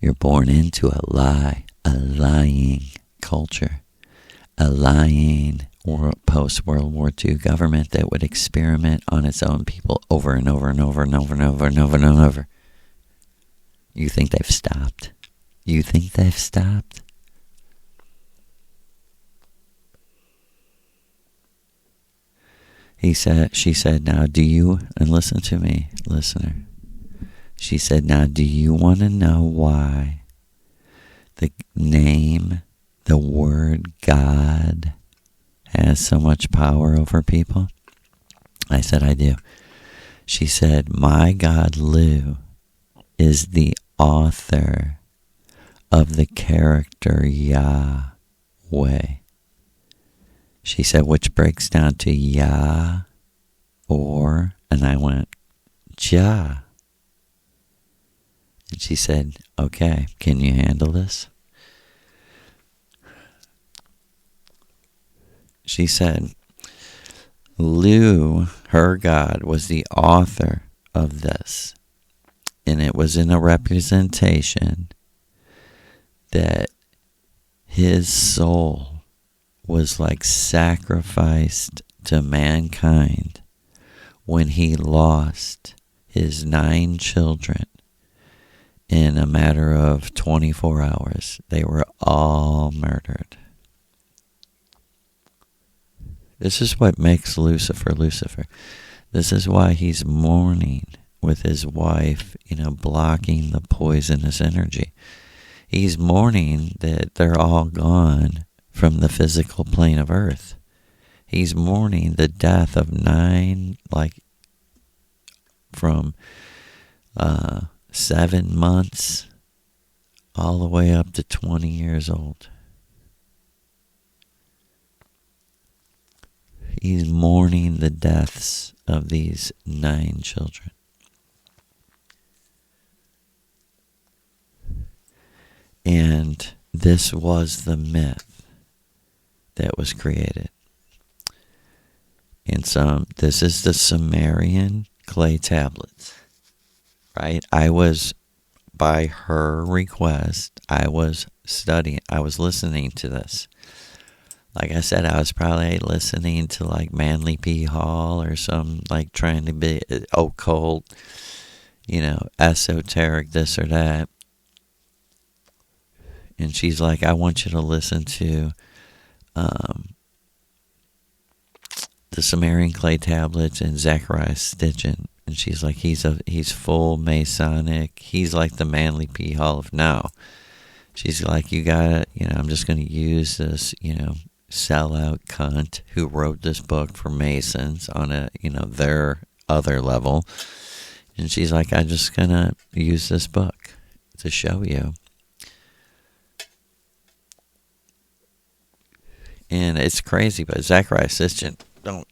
You're born into a lie, a lying culture, a lying post-World War II government that would experiment on its own people over and over and over and over and over and over and over. You think they've stopped? You think they've stopped? She said, now do you, and listen to me, listener. She said, now do you want to know why the name, the word God has so much power over people? I said, I do. She said, my God, Lou, is the author of the character Yahweh. She said, which breaks down to Yah, or, and I went, Jah. And she said, okay, can you handle this? She said, Lou, her God, was the author of this. And it was in a representation that his soul was like sacrificed to mankind when he lost his 9 children in a matter of 24 hours. They were all murdered. This is what makes Lucifer Lucifer. This is why he's mourning with his wife, blocking the poisonous energy. He's mourning that they're all gone from the physical plane of earth. He's mourning the death of 9, from 7 months all the way up to 20 years old. He's mourning the deaths of these 9 children. And this was the myth that was created. And this is the Sumerian clay tablets, right? By her request, I was listening to this. Like I said, I was probably listening to Manly P. Hall or some trying to be occult, esoteric, this or that. And she's like, I want you to listen to the Sumerian clay tablets and Zechariah Stitchin. And she's like, he's full Masonic. He's like the Manly P. Hall of now. She's like, you gotta, I'm just going to use this, sellout cunt who wrote this book for Masons on a, their other level. And she's like, I'm just going to use this book to show you. And it's crazy, but Zechariah Sitchin,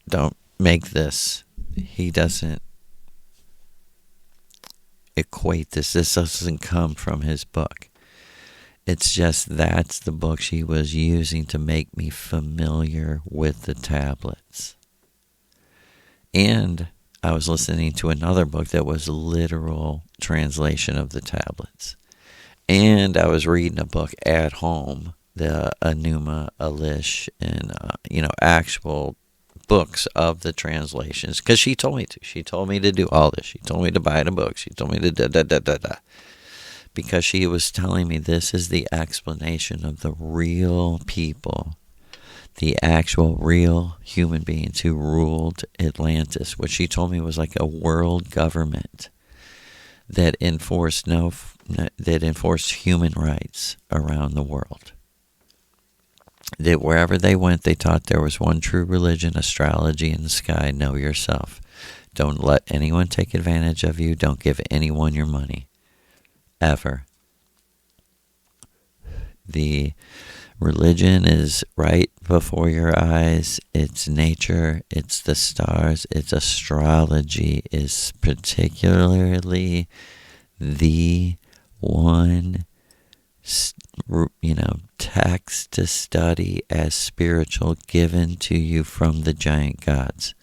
don't make this. He doesn't equate this. This doesn't come from his book. It's just that's the book she was using to make me familiar with the tablets. And I was listening to another book that was a literal translation of the tablets. And I was reading a book at home, the Enuma Elish, and actual books of the translations, because she told me to. She told me to do all this. She told me to buy the book. She told me to da. Because she was telling me this is the explanation of the real people, the actual real human beings who ruled Atlantis. What she told me was like a world government that enforced human rights around the world. That wherever they went, they taught there was one true religion, astrology in the sky, know yourself. Don't let anyone take advantage of you. Don't give anyone your money. Ever. The religion is right before your eyes. It's nature. It's the stars. It's astrology. Is particularly the one, text to study as spiritual given to you from the giant gods.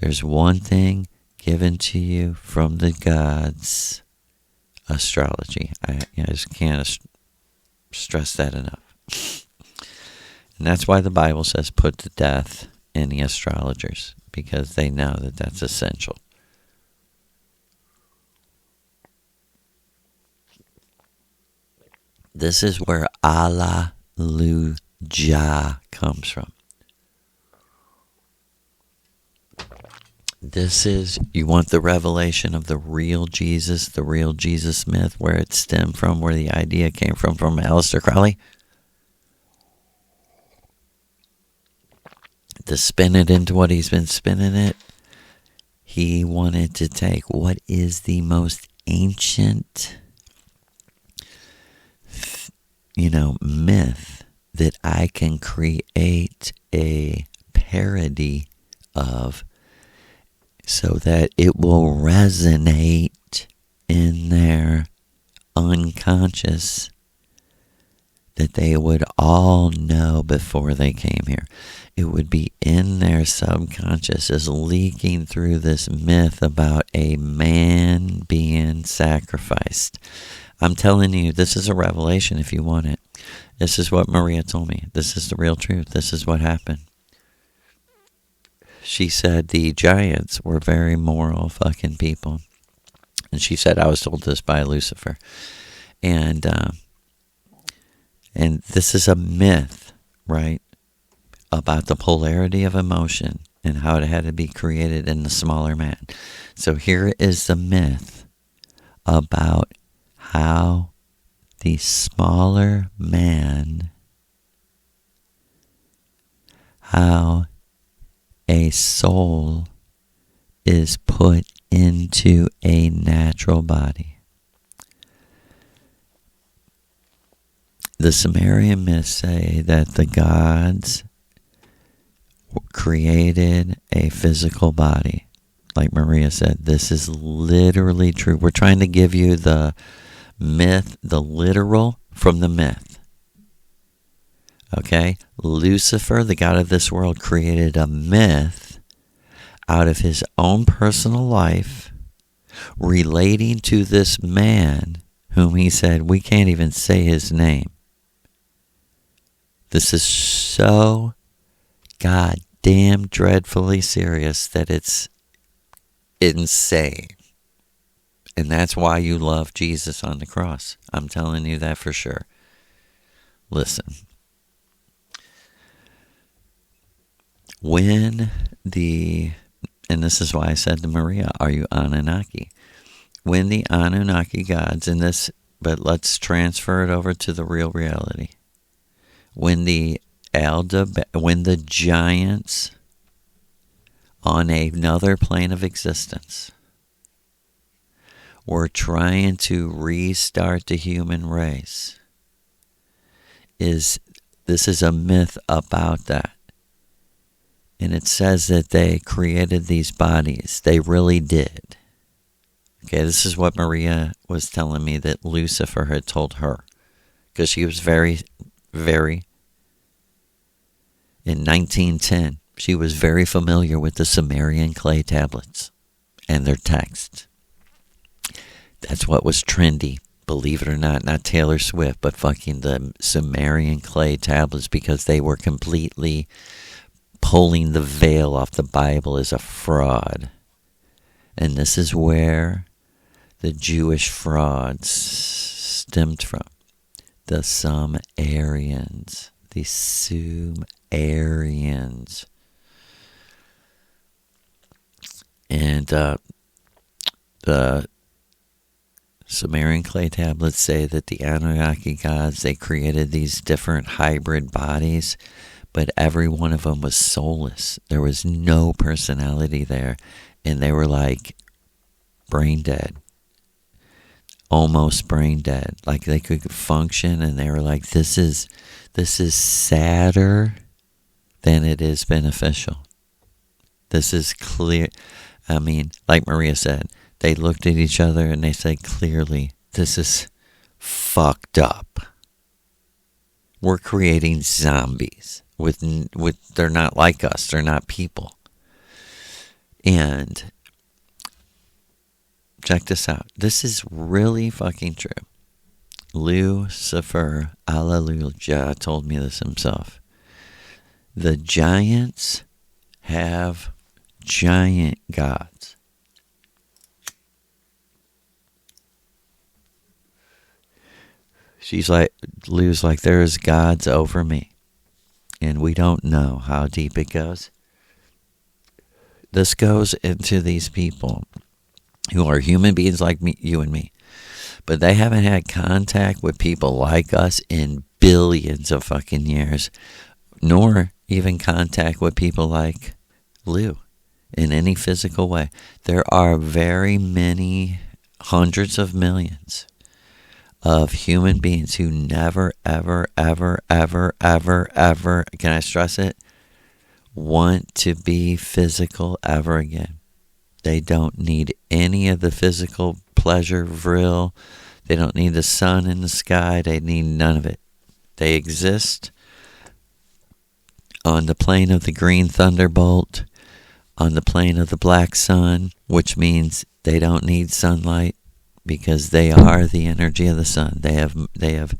There's one thing given to you from the gods: astrology. I just can't stress that enough. And that's why the Bible says put to death any astrologers, because they know that that's essential. This is where Hallelujah comes from. This is, you want the revelation of the real Jesus myth, where it stemmed from, where the idea came from Aleister Crowley? To spin it into what he's been spinning it, he wanted to take what is the most ancient, myth that I can create a parody of, so that it will resonate in their unconscious, that they would all know before they came here. It would be in their subconscious, as leaking through this myth about a man being sacrificed. I'm telling you, this is a revelation if you want it. This is what Maria told me. This is the real truth. This is what happened. She said the giants were very moral fucking people. And she said, I was told this by Lucifer. And this is a myth, right? About the polarity of emotion and how it had to be created in the smaller man. So here is the myth about how the smaller man, how a soul is put into a natural body. The Sumerian myths say that the gods created a physical body. Like Maria said, this is literally true. We're trying to give you the myth, the literal from the myth. Okay? Lucifer, the god of this world, created a myth out of his own personal life relating to this man whom he said, we can't even say his name. This is so goddamn dreadfully serious that it's insane. And that's why you love Jesus on the cross. I'm telling you that for sure. Listen. And this is why I said to Maria, are you Anunnaki? When the Anunnaki gods but let's transfer it over to the real reality. When the giants on another plane of existence were trying to restart the human race, this is a myth about that. And it says that they created these bodies. They really did. Okay, this is what Maria was telling me that Lucifer had told her. Because she was very, very, in 1910, she was very familiar with the Sumerian clay tablets and their texts. That's what was trendy, believe it or not Taylor Swift, but fucking the Sumerian clay tablets, because they were completely pulling the veil off the Bible as a fraud. And this is where the Jewish frauds stemmed from. The Sumerians. The Sumerians. And the Sumerian clay tablets say that the Anunnaki gods, they created these different hybrid bodies, but every one of them was soulless. There was no personality there. and they were like brain dead, almost brain dead. Like they could function, and they were like, this is sadder than it is beneficial. This is clear. I mean, like Maria said, they looked at each other and they said clearly, this is fucked up. We're creating zombies with they're not like us. They're not people. And check this out. This is really fucking true. Lucifer, Alleluia, told me this himself. The giants have giant gods. Lou's like, there's gods over me. And we don't know how deep it goes. This goes into these people who are human beings like me, you and me. But they haven't had contact with people like us in billions of fucking years. Nor even contact with people like Lou in any physical way. There are very many hundreds of millions of human beings who never, ever, ever, ever, ever, ever, can I stress it, want to be physical ever again. They don't need any of the physical pleasure, vril. They don't need the sun in the sky. They need none of it. They exist on the plane of the green thunderbolt, on the plane of the black sun, which means they don't need sunlight because they are the energy of the sun. They have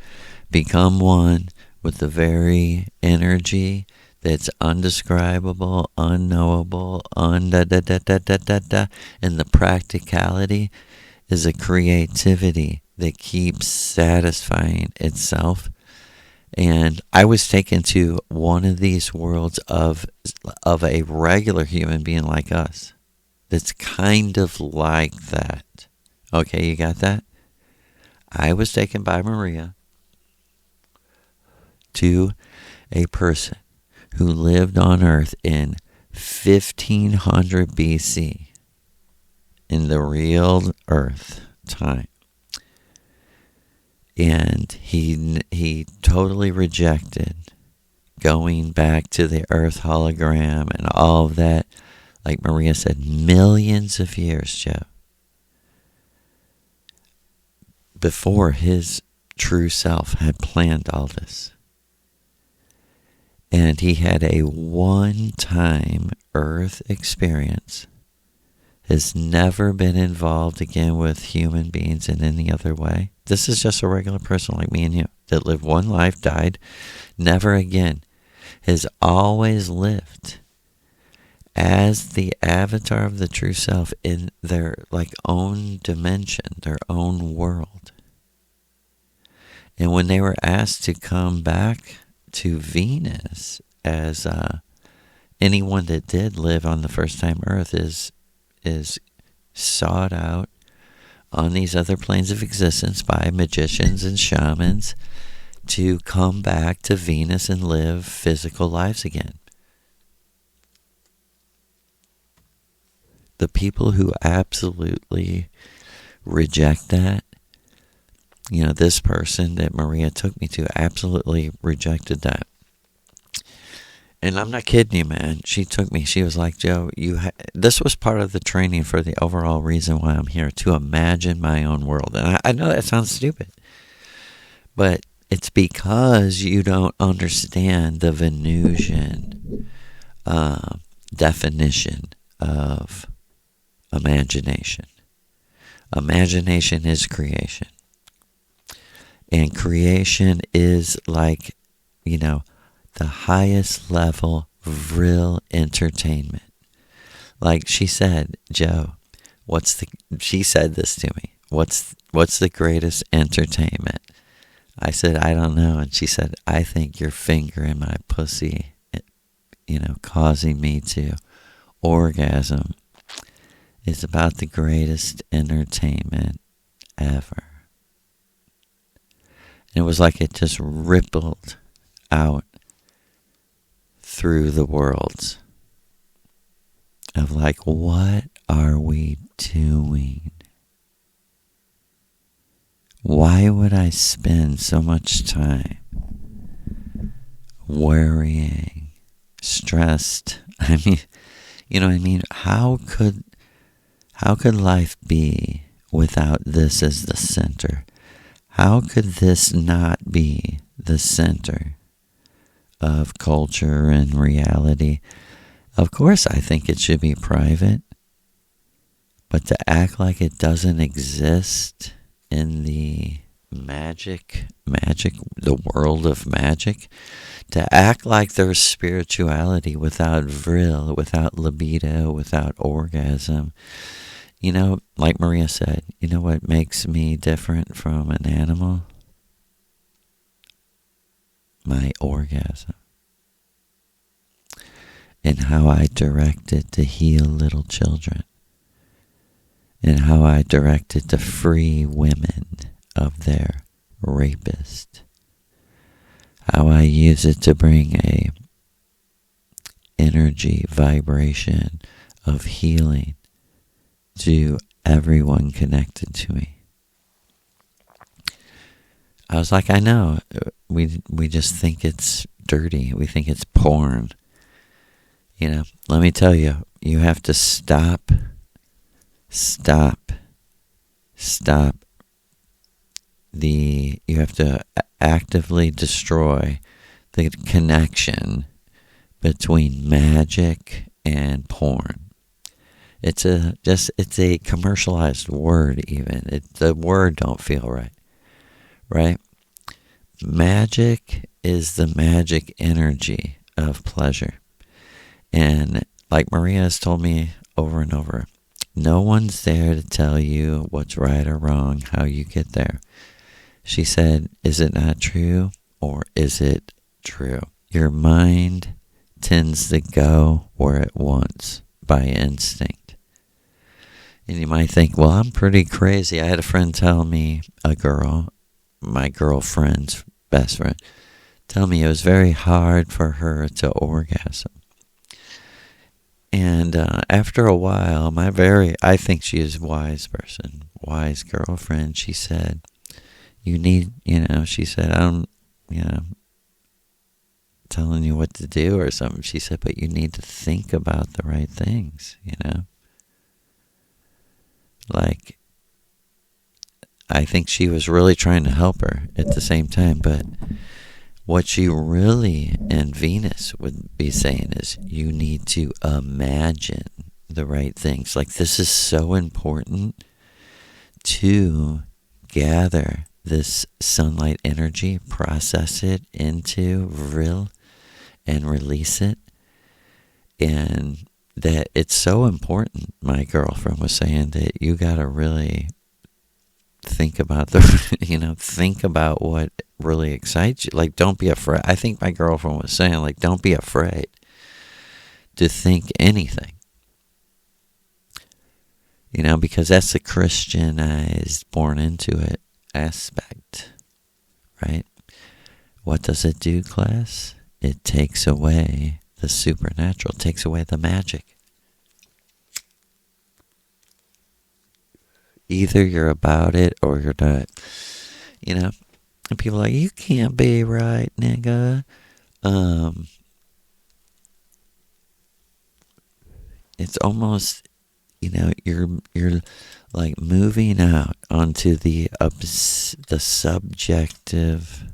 become one with the very energy that's undescribable, unknowable, and the practicality is a creativity that keeps satisfying itself. And I was taken to one of these worlds of a regular human being like us that's kind of like that. Okay, you got that? I was taken by Maria to a person who lived on Earth in 1500 BC, in the real Earth time. And he totally rejected going back to the Earth hologram and all of that. Like Maria said, millions of years, Joe, before his true self had planned all this. And he had a one-time Earth experience, has never been involved again with human beings in any other way. This is just a regular person like me and you that lived one life, died, never again, has always lived as the avatar of the true self in their own dimension, their own world. And when they were asked to come back to Venus, as anyone that did live on the first time Earth is sought out on these other planes of existence by magicians and shamans to come back to Venus and live physical lives again. The people who absolutely reject that, this person that Maria took me to absolutely rejected that. And I'm not kidding you, man. She took me. She was like, Joe, this was part of the training for the overall reason why I'm here, to imagine my own world. And I know that sounds stupid, but it's because you don't understand the Venusian definition of imagination. Imagination is creation. And creation is like, the highest level vril entertainment. Like she said, Joe, she said this to me, what's the greatest entertainment? I said, I don't know. And she said, I think your finger in my pussy, causing me to orgasm is about the greatest entertainment ever. And it was like it just rippled out through the worlds of what are we doing? Why would I spend so much time worrying, stressed? I mean, you know what I mean? How could life be without this as the center? How could this not be the center of culture and reality? Of course, I think it should be private, but to act like it doesn't exist in the the world of magic, to act like there's spirituality without vril, without libido, without orgasm. You know, like Maria said, you know what makes me different from an animal? My orgasm. And how I direct it to heal little children. And how I direct it to free women of their rapist. How I use it to bring a energy, vibration of healing to everyone connected to me. I was like, I know, we just think it's dirty. We think it's porn. You know, let me tell you, you have to stop. You have to actively destroy the connection between magic and porn. It's a commercialized word even. The word don't feel right. Right? Magic is the magic energy of pleasure. And like Maria has told me over and over, no one's there to tell you what's right or wrong, how you get there. She said, is it not true or is it true? Your mind tends to go where it wants by instinct. And you might think, well, I'm pretty crazy. I had a friend tell me, my girlfriend's best friend, tell me it was very hard for her to orgasm. And after a while, I think she is a wise person, wise girlfriend, she said, she said, I'm, telling you what to do or something. She said, but you need to think about the right things, Like, I think she was really trying to help her at the same time, but what she really, and Venus would be saying, is you need to imagine the right things. Like, this is so important to gather this sunlight energy, process it into vril, and release it. And that it's so important, my girlfriend was saying, that you got to really think about think about what really excites you. Like, don't be afraid. I think my girlfriend was saying, like, don't be afraid to think anything. Because that's the Christianized, born into it aspect, right? What does it do, class? It takes away the supernatural, takes away the magic. Either you're about it or you're not. And people are like, you can't be right, nigga. It's almost, you're like moving out onto the subjective,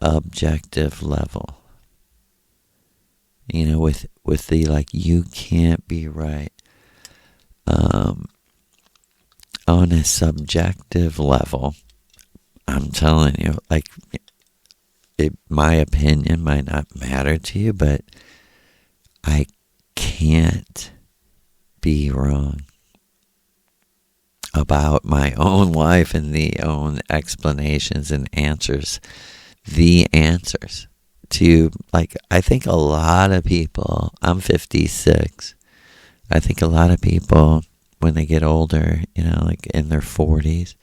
objective level. With the, like, you can't be right. On a subjective level, I'm telling you, like, my opinion might not matter to you, but I can't be wrong about my own life and the own explanations and answers. The answers to, like, I think a lot of people, I'm 56, I think a lot of people, when they get older, like in their 40s,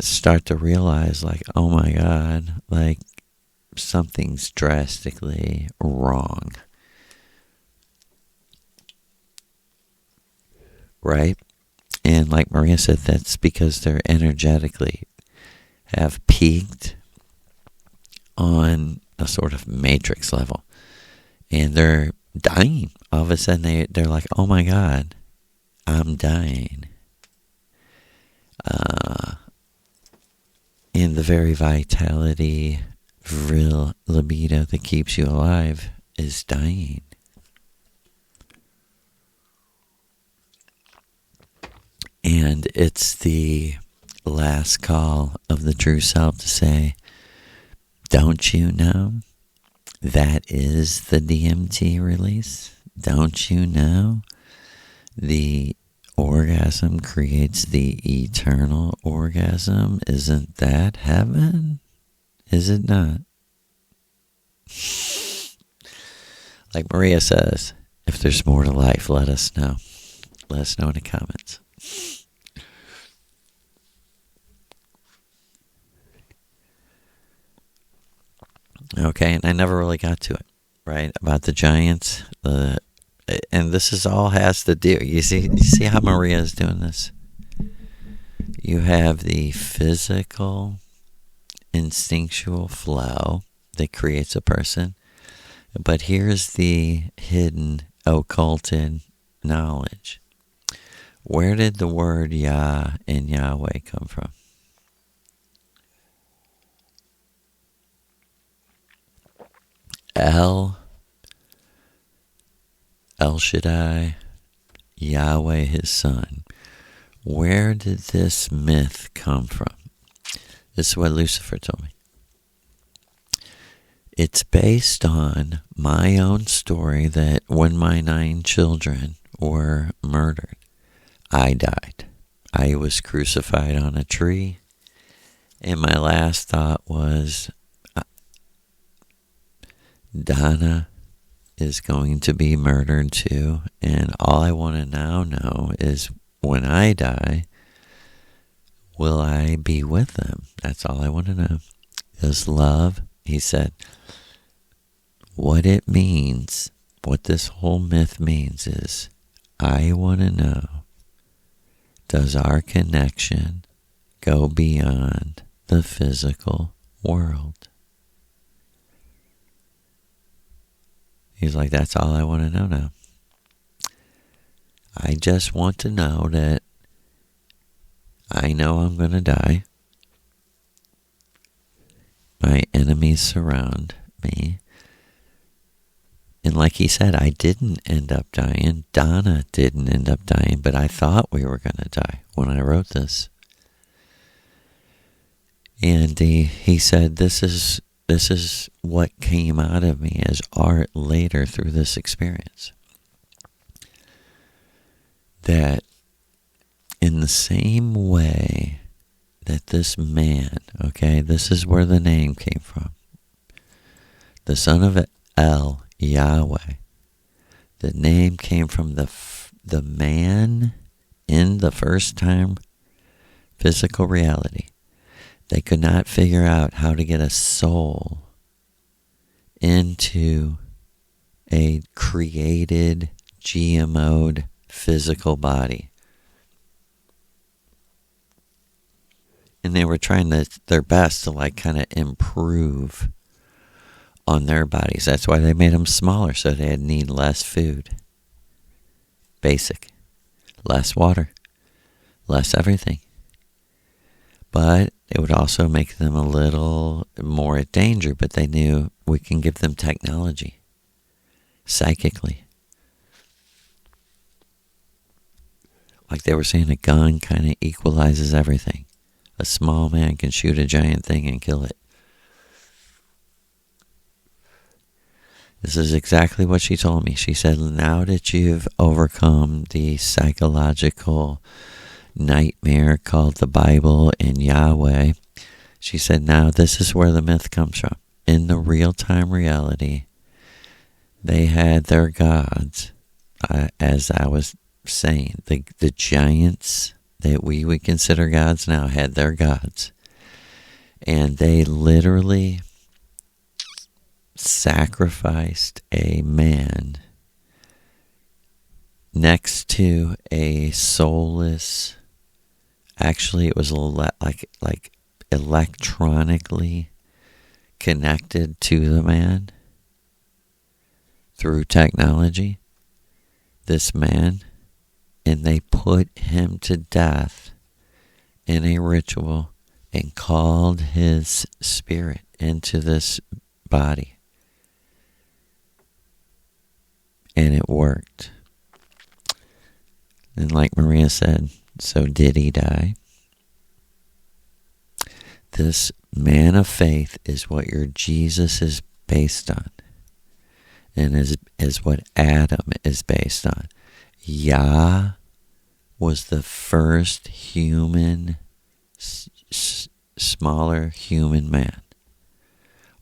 start to realize, like, oh my God, like, something's drastically wrong. right? And like Maria said, that's because they're energetically have peaked on a sort of matrix level. And they're dying. All of a sudden, they're like, oh my God, I'm dying. And the very vitality, real libido that keeps you alive is dying. And it's the last call of the true self to say, don't you know that is the DMT release? Don't you know the orgasm creates the eternal orgasm? Isn't that heaven? Is it not? Like Maria says, if there's more to life, let us know. Let us know in the comments. Okay, and I never really got to it, right? About the giants, and this is all has to do. You see how Maria is doing this. You have the physical, instinctual flow that creates a person, but here's the hidden, occulted knowledge. Where did the word Yah and Yahweh come from? El Shaddai, Yahweh, his son. Where did this myth come from? This is what Lucifer told me. It's based on my own story that when my 9 children were murdered, I died. I was crucified on a tree, and my last thought was, Donna is going to be murdered too, and all I want to now know is when I die, will I be with them? That's all I want to know. Is love, he said, what it means, what this whole myth means is, I want to know, does our connection go beyond the physical world? He's like, that's all I want to know now. I just want to know that I know I'm going to die. My enemies surround me. And like he said, I didn't end up dying. Donna didn't end up dying, but I thought we were going to die when I wrote this. And he said, this is what came out of me as art later through this experience. That in the same way that this man, okay, this is where the name came from. The son of El, Yahweh. The name came from the man in the first time physical reality. They could not figure out how to get a soul into a created, GMO'd physical body. And they were trying their best to like kind of improve on their bodies. That's why they made them smaller, so they'd need less food. Basic. Less water. Less everything. But it would also make them a little more at danger, but they knew we can give them technology. Psychically. Like they were saying, a gun kind of equalizes everything. A small man can shoot a giant thing and kill it. This is exactly what she told me. She said, now that you've overcome the psychological nightmare called the Bible and Yahweh, she said, now this is where the myth comes from. In the real-time reality, they had their gods, as I was saying, the giants that we would consider gods now had their gods. And they literally sacrificed a man next to a soulless, actually it was like electronically connected to the man through technology, this man, and they put him to death in a ritual and called his spirit into this body. And it worked. And like Maria said, so did he die? This man of faith is what your Jesus is based on. And is what Adam is based on. Yah was the first human, smaller human man.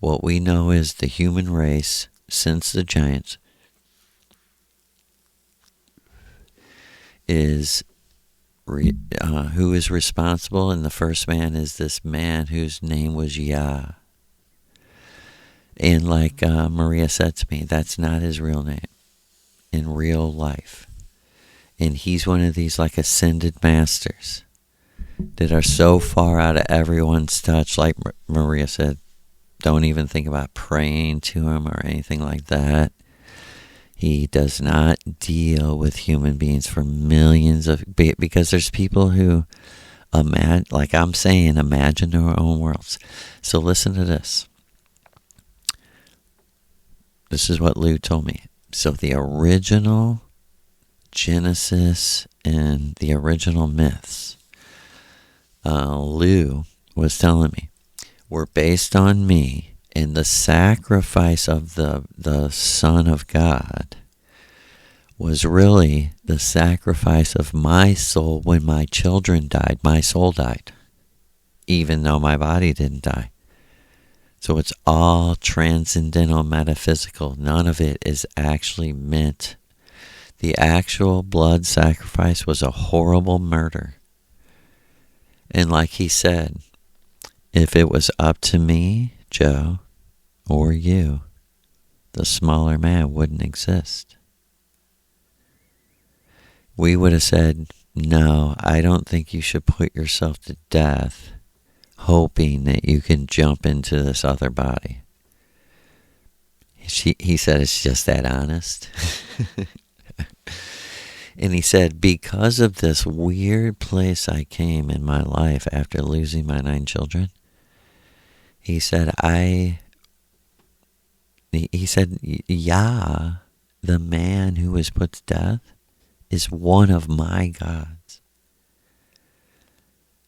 What we know is the human race since the giants is who is responsible, and the first man is this man whose name was Yah. And like Maria said to me, that's not his real name in real life. And he's one of these like ascended masters that are so far out of everyone's touch. Like Maria said, don't even think about praying to him or anything like that. He does not deal with human beings for millions of... Because there's people who, like I'm saying, imagine their own worlds. So listen to this. This is what Lou told me. So the original Genesis and the original myths, Lou was telling me, were based on me, and the sacrifice of the Son of God was really the sacrifice of my soul. When my children died, my soul died, even though my body didn't die. So it's all transcendental, metaphysical. None of it is actually meant. The actual blood sacrifice was a horrible murder. And like he said, if it was up to me, Joe, or you, the smaller man wouldn't exist. We would have said, no, I don't think you should put yourself to death hoping that you can jump into this other body. He said, it's just that honest. And he said, because of this weird place I came in my life after losing my 9 children, he said, Yah, the man who was put to death, is one of my gods.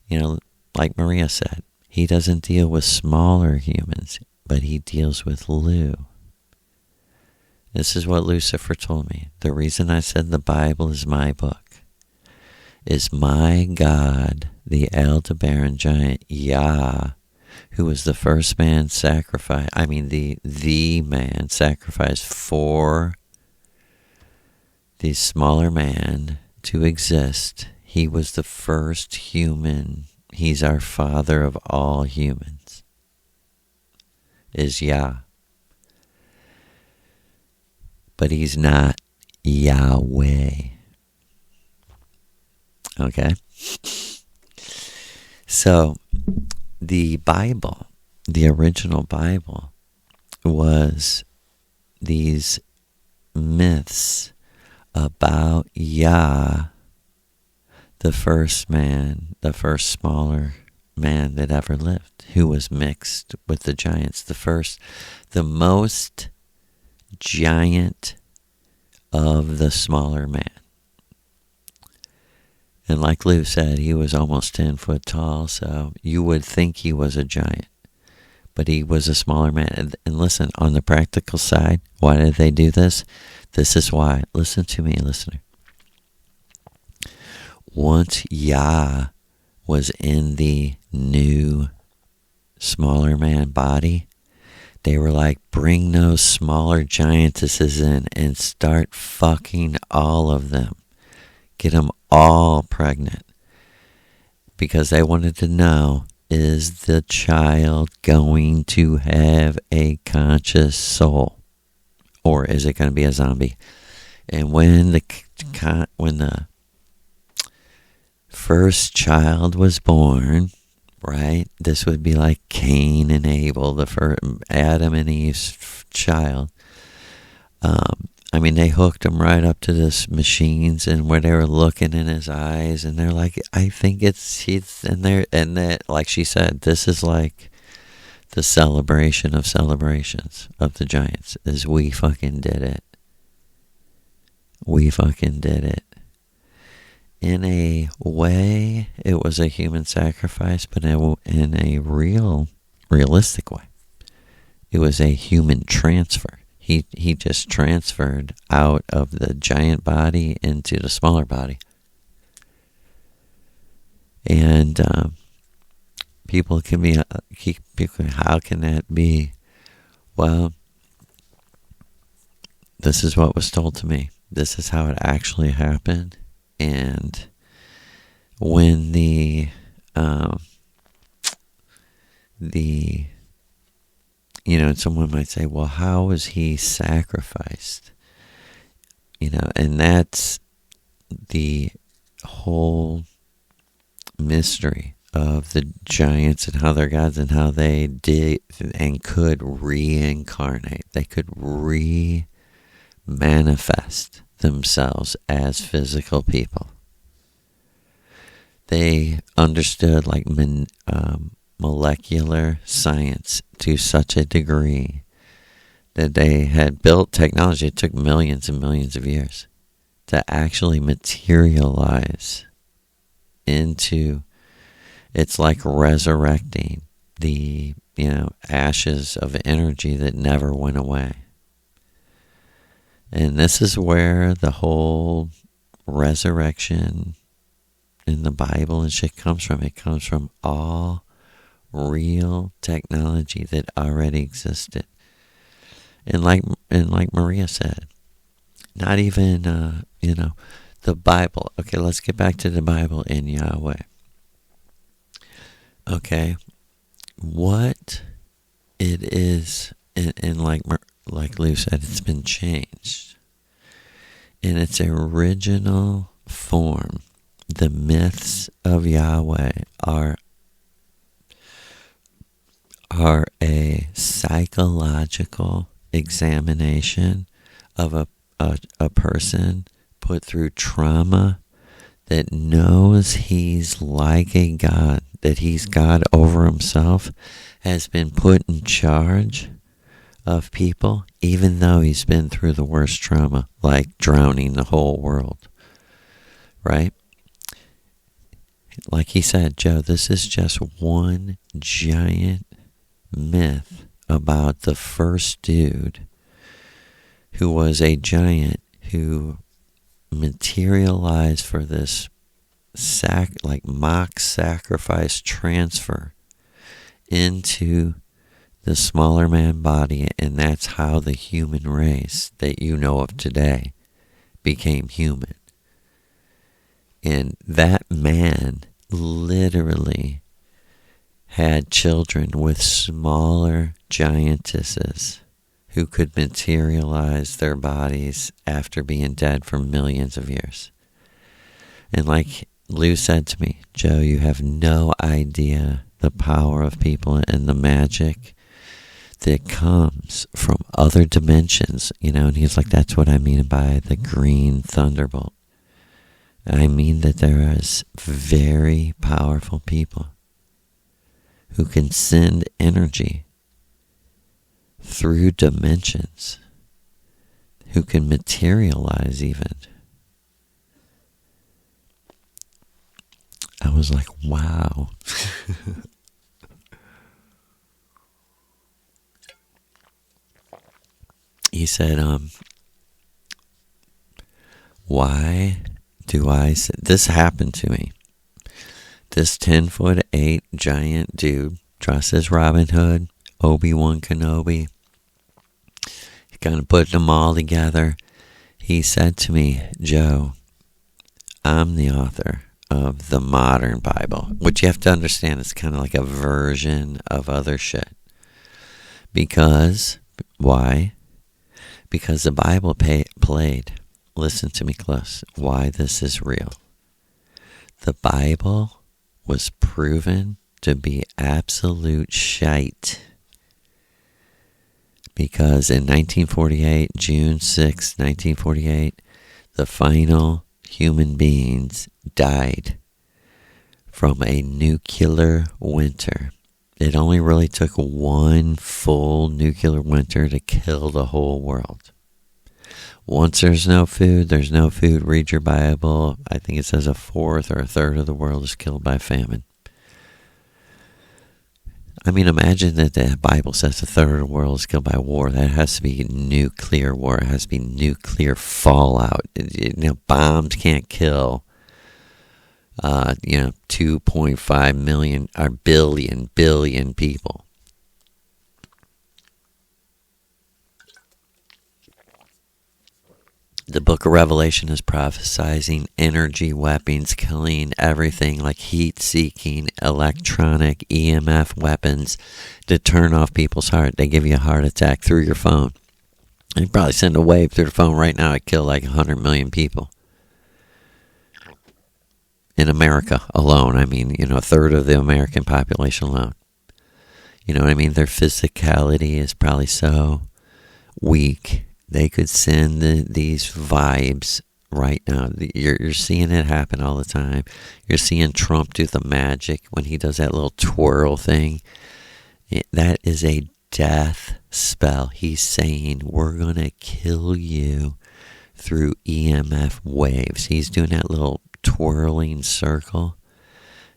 You know, like Maria said, he doesn't deal with smaller humans, but he deals with Lou. This is what Lucifer told me. The reason I said the Bible is my book is my God, the Aldebaran giant, Yah, who was the first man sacrificed, the man sacrificed for the smaller man to exist. He was the first human. He's our father of all humans, is Yah. But he's not Yahweh. Okay? So, the Bible, the original Bible, was these myths about Yah, the first man, the first smaller man that ever lived, who was mixed with the giants. The most giant of the smaller man. And like Lou said, he was almost 10 foot tall, so you would think he was a giant. But he was a smaller man. And listen, on the practical side, why did they do this? This is why. Listen to me, listener. Once Yah was in the new smaller man body, they were like, bring those smaller giantesses in and start fucking all of them. Get them all pregnant. Because they wanted to know, is the child going to have a conscious soul? Or is it going to be a zombie? And when when the first child was born, right? This would be like Cain and Abel, the first Adam and Eve's child. I mean, they hooked him right up to this machines, and where they were looking in his eyes, and they're like, I think he's in there, and that, like she said, this is like the celebration of celebrations of the giants, is we fucking did it. We fucking did it. In a way, it was a human sacrifice, but in a realistic way, it was a human transfer. He just transferred out of the giant body into the smaller body. And people can be, how can that be? Well, this is what was told to me. This is how it actually happened. And when someone might say, well, how was he sacrificed? And that's the whole mystery of the giants and how they're gods and how they did and could reincarnate. They could manifest themselves as physical people. They understood like molecular science to such a degree that they had built technology. It took millions and millions of years to actually materialize into, it's like resurrecting the ashes of energy that never went away. And this is where the whole resurrection in the Bible and shit comes from. It comes from all real technology that already existed. And like Maria said, not even the Bible. Okay, let's get back to the Bible and Yahweh. Okay, what it is, and like Lou said, it's been changed. In its original form, the myths of Yahweh are a psychological examination of a person put through trauma that knows he's like a god, that he's God over himself, has been put in charge of people, even though he's been through the worst trauma, like drowning the whole world, right? Like he said, Joe, this is just one giant myth about the first dude who was a giant who materialized for this mock sacrifice transfer into the smaller man body, and that's how the human race that you know of today became human. And that man literally had children with smaller giantesses who could materialize their bodies after being dead for millions of years. And like Lou said to me, Joe, you have no idea the power of people and the magic that comes from other dimensions, and he's like, that's what I mean by the green thunderbolt. I mean that there is very powerful people who can send energy through dimensions, who can materialize even. I was like, wow. He said, why do I say, this happened to me. This 10'8" giant dude dressed as Robin Hood, Obi-Wan Kenobi. He kind of put them all together. He said to me, Joe, I'm the author of the modern Bible, which you have to understand is kind of like a version of other shit. Because, why? Because the Bible played listen to me close, why this is real. The Bible was proven to be absolute shite. Because in 1948, June 6, 1948, the final human beings died from a nuclear winter. It only really took one full nuclear winter to kill the whole world. Once there's no food, there's no food. Read your Bible. I think it says a fourth or a third of the world is killed by famine. I mean, imagine that the Bible says a third of the world is killed by war. That has to be nuclear war. It has to be nuclear fallout. Bombs can't kill, 2.5 million or billion people. The book of Revelation is prophesizing energy weapons, killing everything like heat-seeking, electronic, EMF weapons to turn off people's heart. They give you a heart attack through your phone. They probably send a wave through the phone right now to kill like 100 million people. In America alone, I mean, a third of the American population alone. You know what I mean? Their physicality is probably so weak. They could send these vibes right now. You're seeing it happen all the time. You're seeing Trump do the magic when he does that little twirl thing. That is a death spell. He's saying, we're going to kill you through EMF waves. He's doing that little twirling circle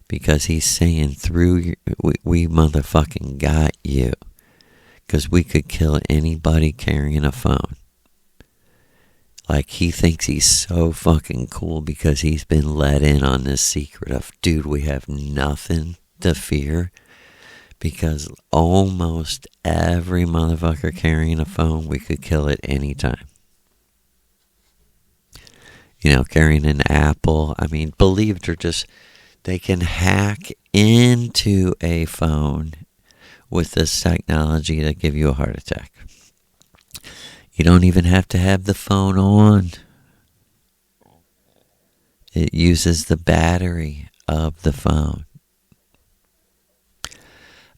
because he's saying, we motherfucking got you. Because we could kill anybody carrying a phone. Like, he thinks he's so fucking cool because he's been let in on this secret of, dude, we have nothing to fear. Because almost every motherfucker carrying a phone, we could kill at any time. Carrying an Apple. I mean, believe it or just, they can hack into a phone with this technology to give you a heart attack. You don't even have to have the phone on. It uses the battery of the phone.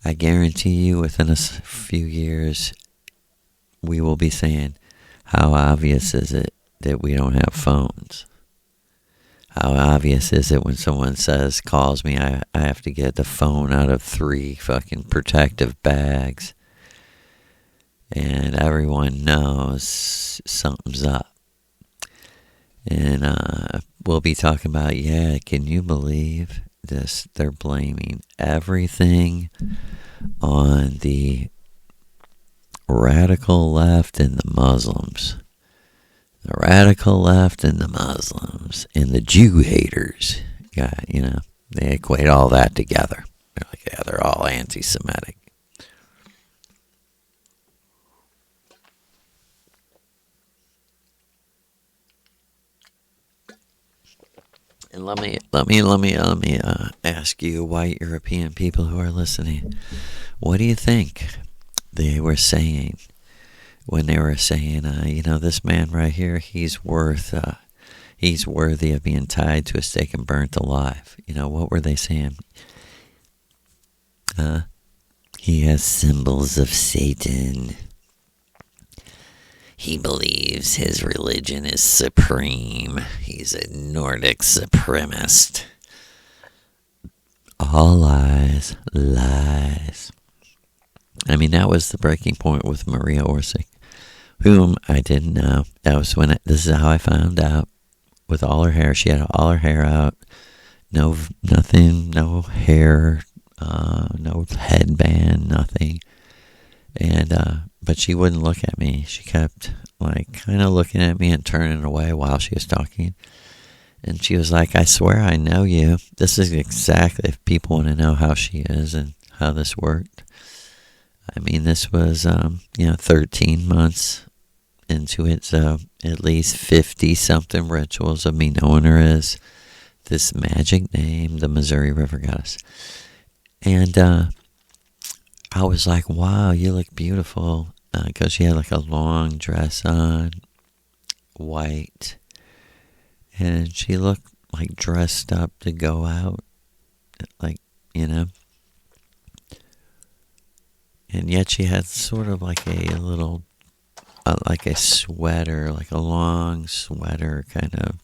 I guarantee you within a few years, we will be saying, how obvious is it that we don't have phones? How obvious is it when someone calls me, I have to get the phone out of 3 fucking protective bags. And everyone knows something's up. And we'll be talking about, can you believe this? They're blaming everything on the radical left and the Muslims. The radical left and the Muslims and the Jew haters. They equate all that together. They're like, they're all anti-Semitic. And let me ask you, white European people who are listening, what do you think they were saying when they were saying, this man right here, he's worthy of being tied to a stake and burnt alive? What were they saying? He has symbols of Satan. He believes his religion is supreme. He's a Nordic supremacist. All lies, lies. I mean, that was the breaking point with Maria Orsic, whom I didn't know. That was this is how I found out. With all her hair, she had all her hair out. Nothing, no hair, no headband, nothing. And, but she wouldn't look at me. She kept, kind of looking at me and turning away while she was talking. And she was like, I swear I know you. This is exactly, if people want to know how she is and how this worked. I mean, this was, 13 months into it, so at least 50-something rituals of me knowing her as this magic name, the Missouri River Goddess. And I was like, wow, you look beautiful, because she had a long dress on, white, And she looked like dressed up to go out, like, you know. And yet she had sort of like a little, like a sweater, like a long sweater kind of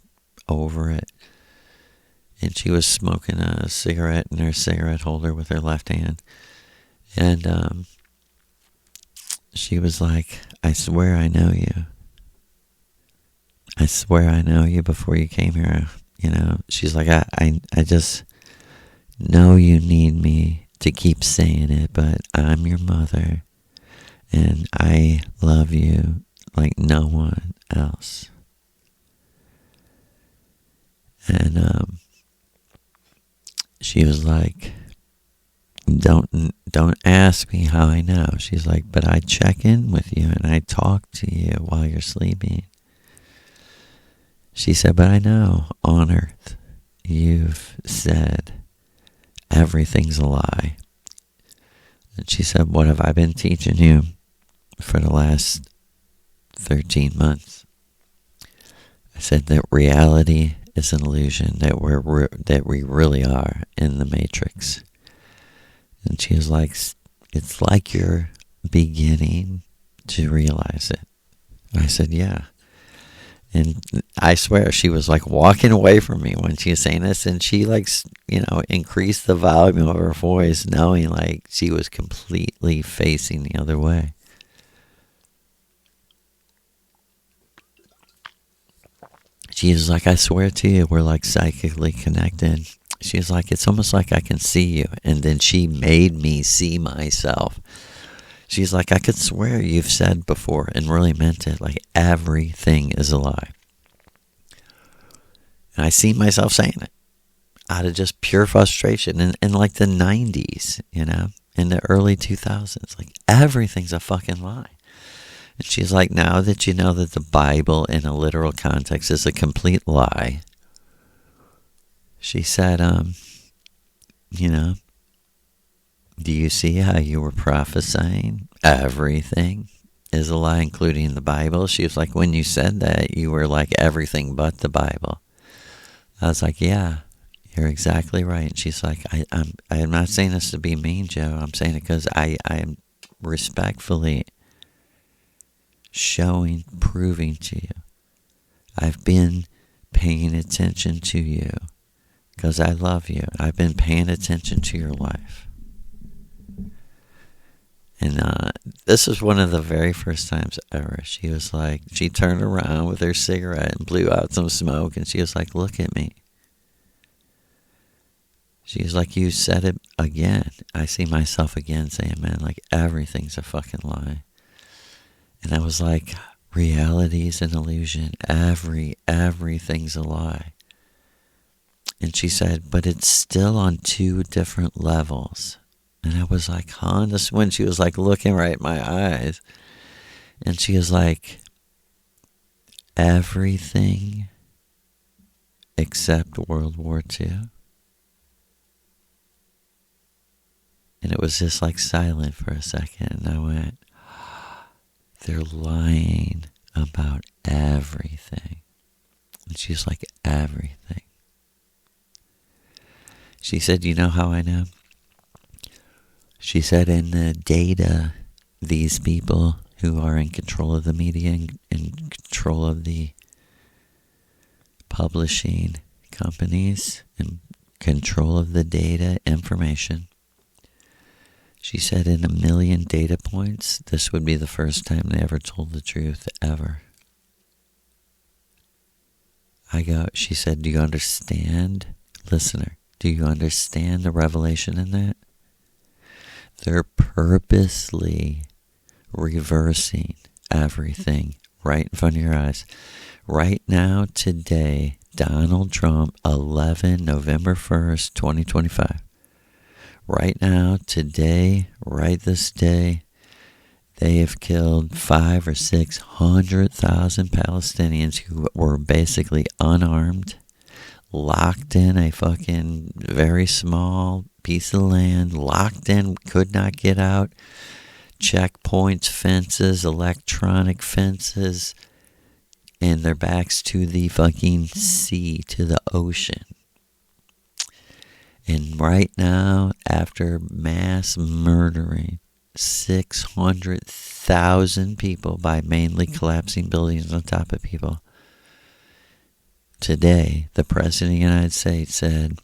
over it. And she was smoking a cigarette in her cigarette holder with her left hand. And she was like, I swear I know you. I swear I know you before you came here. You know, she's like, I just know you need me to keep saying it, but I'm your mother. And I love you like no one else. And she was like, don't ask me how I know. She's like, but I check in with you and I talk to you while you're sleeping. She said, but I know on earth you've said everything's a lie. And she said, what have I been teaching you for the last 13 months? I said that reality is an illusion, that we really are in the Matrix. And she was like, it's like you're beginning to realize it. I said, yeah. And I swear she was like walking away from me when she was saying this, and she like, you know, increased the volume of her voice, knowing like she was completely facing the other way. She was like, I swear to you, we're like psychically connected. She was like, it's almost like I can see you. And then she made me see myself. She's like, I could swear you've said before and really meant it. Like, everything is a lie. And I see myself saying it out of just pure frustration. In like the 90s, you know, in the early 2000s. Like, everything's a fucking lie. And she's like, now that you know that the Bible in a literal context is a complete lie, she said, you know, do you see how you were prophesying? Everything is a lie, including the Bible. She was like, when you said that, you were like everything but the Bible. I was like, yeah, you're exactly right. And she's like, I'm not saying this to be mean, Joe. I'm saying it because I am respectfully proving to you. I've been paying attention to you because I love you. I've been paying attention to your life. And this was one of the very first times ever. She was like, she turned around with her cigarette and blew out some smoke, and she was like, look at me. She was like, you said it again. I see myself again saying, man, like everything's a fucking lie. And I was like, reality is an illusion. Everything's a lie. And she said, but it's still on two different levels. And I was like, huh? This when she was like looking right in my eyes. And she was like, everything except World War II. And it was just like silent for a second. And I went, they're lying about everything. And she's like, everything. She said, you know how I know? She said in the data, these people who are in control of the media and in control of the publishing companies and control of the data information, she said in 1 million data points, this would be the first time they ever told the truth, ever. She said, do you understand, listener, do you understand the revelation in that? They're purposely reversing everything right in front of your eyes. Right now, today, Donald Trump, November 1st, 2025. Right now, today, right this day, they have killed 500,000 or 600,000 Palestinians who were basically unarmed, locked in a fucking very small piece of land, locked in, could not get out, checkpoints, fences, electronic fences, and their backs to the fucking sea, to the ocean. And right now, after mass murdering 600,000 people by mainly collapsing buildings on top of people, today, the President of the United States said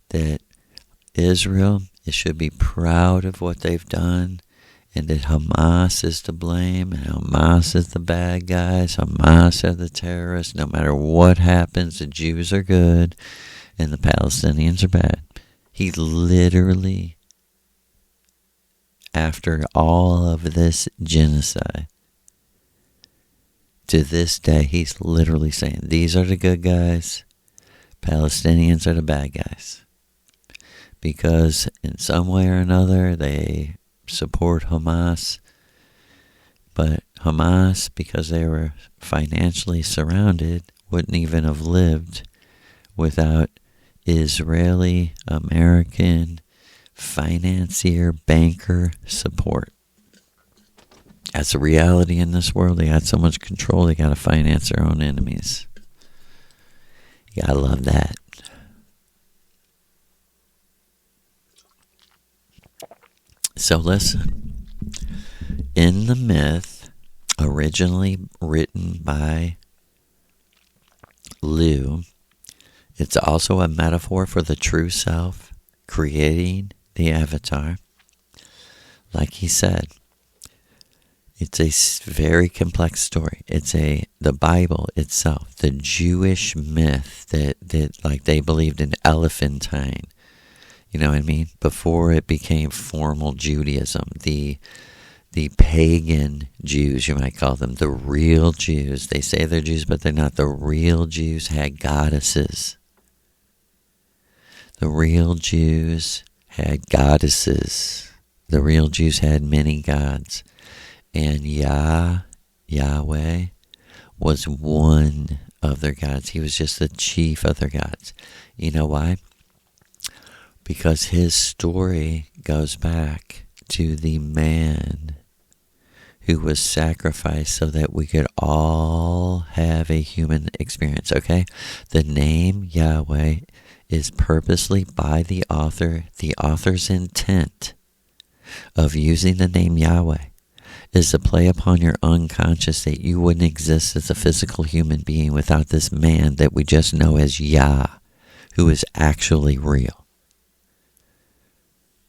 that Israel should be proud of what they've done, and that Hamas is to blame, and Hamas is the bad guys, Hamas are the terrorists. No matter what happens, the Jews are good, and the Palestinians are bad. He literally, after all of this genocide, to this day, he's literally saying, these are the good guys, Palestinians are the bad guys. Because in some way or another, they support Hamas. But Hamas, because they were financially surrounded, wouldn't even have lived without Israeli, American, financier, banker support. That's a reality in this world. They got so much control, they got to finance their own enemies. You gotta love that. So listen, in the myth, originally written by Liu, it's also a metaphor for the true self creating the avatar. Like he said, it's a very complex story. It's the Bible itself, the Jewish myth that like they believed in elephantine. You know what I mean? Before it became formal Judaism, the pagan Jews, you might call them, the real Jews. They say they're Jews, but they're not. The real Jews had goddesses. The real Jews had goddesses. The real Jews had many gods. And Yahweh was one of their gods. He was just the chief of their gods. You know why? Because his story goes back to the man who was sacrificed so that we could all have a human experience, okay? The name Yahweh is purposely by the author's intent of using the name Yahweh is to play upon your unconscious that you wouldn't exist as a physical human being without this man that we just know as Yah, who is actually real.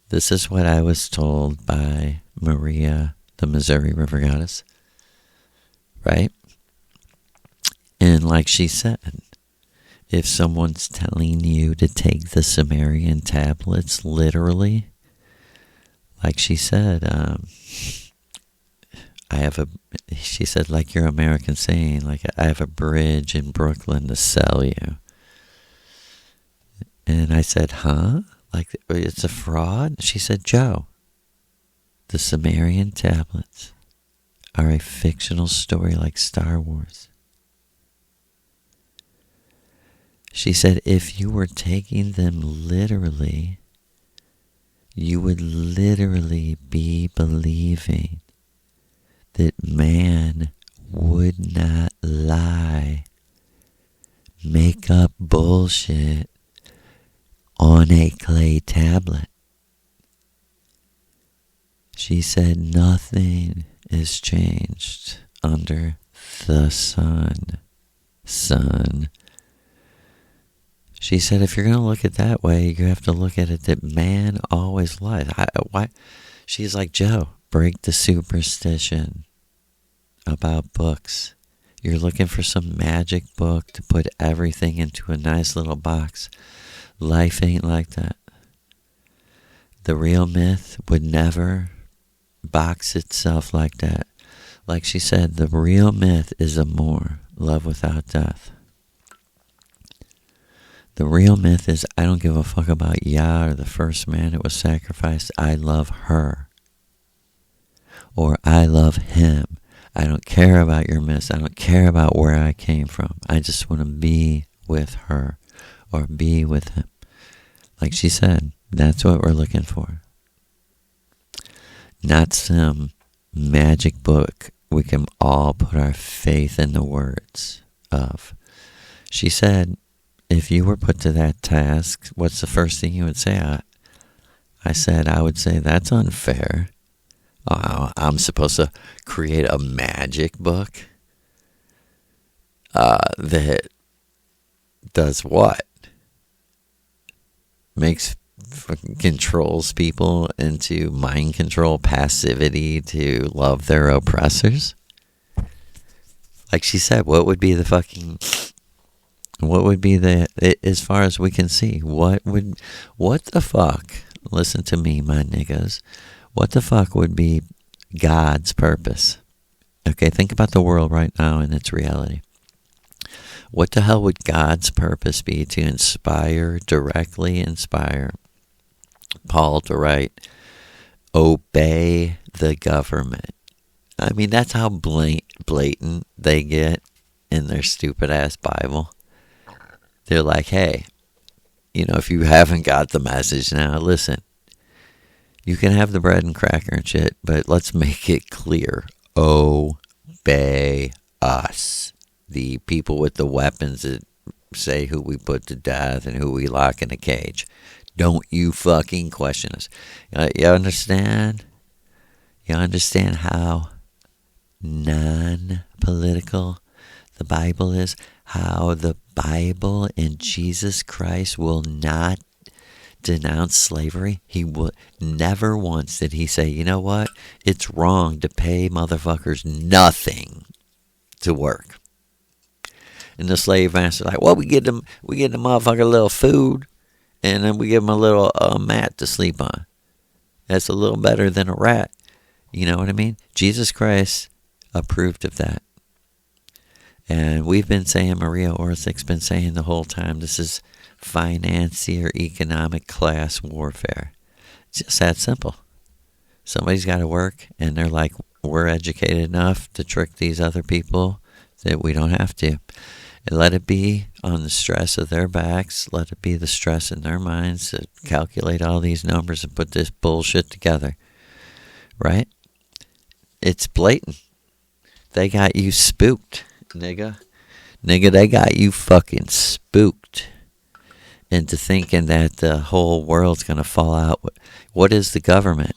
This is what I was told by Maria, the Missouri River Goddess, right? And like she said, if someone's telling you to take the Sumerian tablets literally, like she said, she said, like your American saying, like I have a bridge in Brooklyn to sell you. And I said, huh? Like it's a fraud? She said, Joe, the Sumerian tablets are a fictional story like Star Wars. She said, if you were taking them literally, you would literally be believing that man would not lie, make up bullshit on a clay tablet. She said nothing is changed under the sun. She said if you're going to look at it that way, you have to look at it that man always lies. Why? She's like, Joe, break the superstition about books. You're looking for some magic book to put everything into a nice little box. Life ain't like that. The real myth would never box itself like that. Like she said, the real myth is amor, love without death. The real myth is I don't give a fuck about Yah or the first man that was sacrificed. I love her. Or I love him. I don't care about your myths. I don't care about where I came from. I just want to be with her or be with him. Like she said, that's what we're looking for. Not some magic book we can all put our faith in the words of. She said, if you were put to that task, what's the first thing you would say? I said, I would say, that's unfair. I'm supposed to create a magic book that does what? Controls people into mind control, passivity to love their oppressors. Like she said, what would be the, as far as we can see, what the fuck, listen to me, my niggas, what the fuck would be God's purpose? Okay, think about the world right now and its reality. What the hell would God's purpose be to directly inspire Paul to write, obey the government? I mean, that's how blatant they get in their stupid-ass Bible. They're like, hey, if you haven't got the message now, listen. You can have the bread and cracker and shit, but let's make it clear. Obey us. The people with the weapons that say who we put to death and who we lock in a cage. Don't you fucking question us. You understand? You understand how non-political the Bible is? How the Bible and Jesus Christ will not denounce slavery? He will never once did he say, you know what? It's wrong to pay motherfuckers nothing to work. And the slave master like, well, we get the motherfucker a little food, and then we give him a little mat to sleep on. That's a little better than a rat. You know what I mean? Jesus Christ approved of that. And we've been saying, Maria Orsic's been saying the whole time, this is financier economic class warfare. It's just that simple. Somebody's got to work, and they're like, we're educated enough to trick these other people that we don't have to. And let it be on the stress of their backs. Let it be the stress in their minds to calculate all these numbers and put this bullshit together. Right? It's blatant. They got you spooked, nigga. Nigga, they got you fucking spooked into thinking that the whole world's going to fall out. What is the government?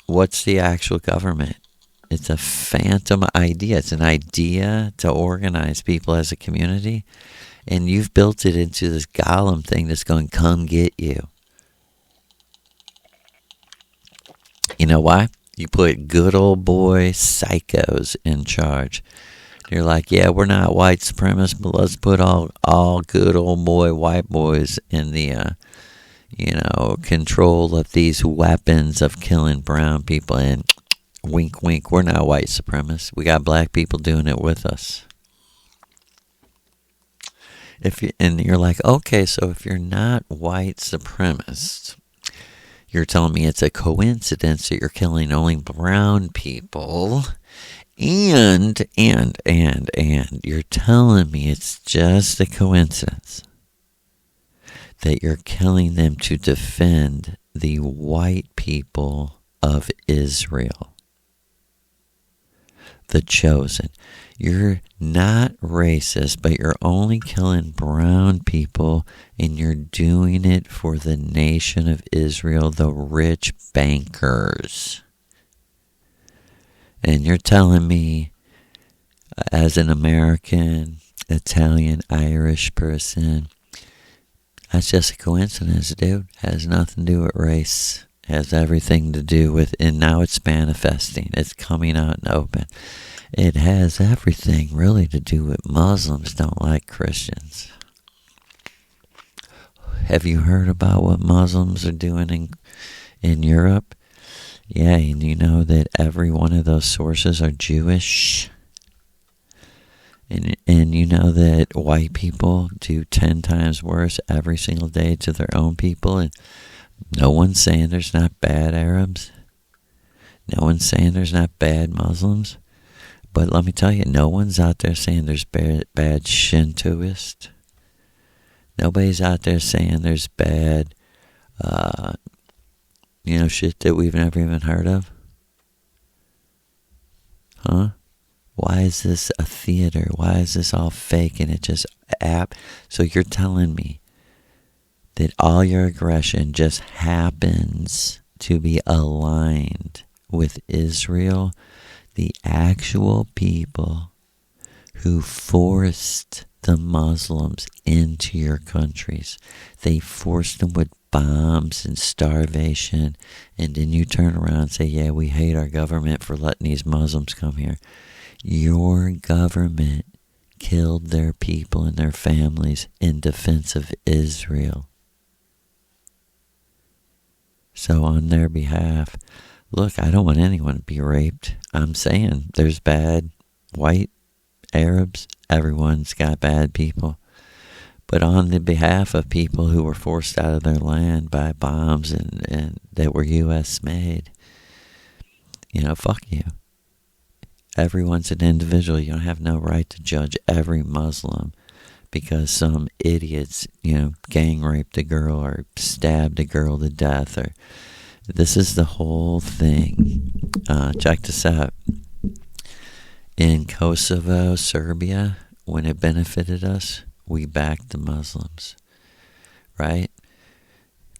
What's the actual government? It's a phantom idea. It's an idea to organize people as a community. And you've built it into this golem thing that's going to come get you. You know why? You put good old boy psychos in charge. You're like, yeah, we're not white supremacists, but let's put all good old boy white boys in the, control of these weapons of killing brown people. And wink, wink, we're not white supremacists. We got black people doing it with us. And you're like, okay, so if you're not white supremacist, you're telling me it's a coincidence that you're killing only brown people, and you're telling me it's just a coincidence that you're killing them to defend the white people of Israel, the chosen. You're not racist, but you're only killing brown people, and you're doing it for the nation of Israel, the rich bankers. And you're telling me, as an American, Italian, Irish person, that's just a coincidence, dude. Has nothing to do with race. Has everything to do with, and now it's manifesting. It's coming out in open. It has everything really to do with Muslims don't like Christians. Have you heard about what Muslims are doing in Europe? Yeah, and you know that every one of those sources are Jewish. And you know that white people do 10 times worse every single day to their own people. And no one's saying there's not bad Arabs. No one's saying there's not bad Muslims. But let me tell you, no one's out there saying there's bad Shintoists. Nobody's out there saying there's bad, shit that we've never even heard of. Huh? Why is this a theater? Why is this all fake and it just So you're telling me that all your aggression just happens to be aligned with Israel, the actual people who forced the Muslims into your countries. They forced them with bombs and starvation, and then you turn around and say, yeah, we hate our government for letting these Muslims come here. Your government killed their people and their families in defense of Israel. So on their behalf, look, I don't want anyone to be raped. I'm saying there's bad white Arabs. Everyone's got bad people. But on the behalf of people who were forced out of their land by bombs and that were U.S. made, fuck you. Everyone's an individual. You don't have no right to judge every Muslim because some idiots, gang raped a girl or stabbed a girl to death. Or this is the whole thing. Check this out. In Kosovo, Serbia, when it benefited us, we backed the Muslims, right?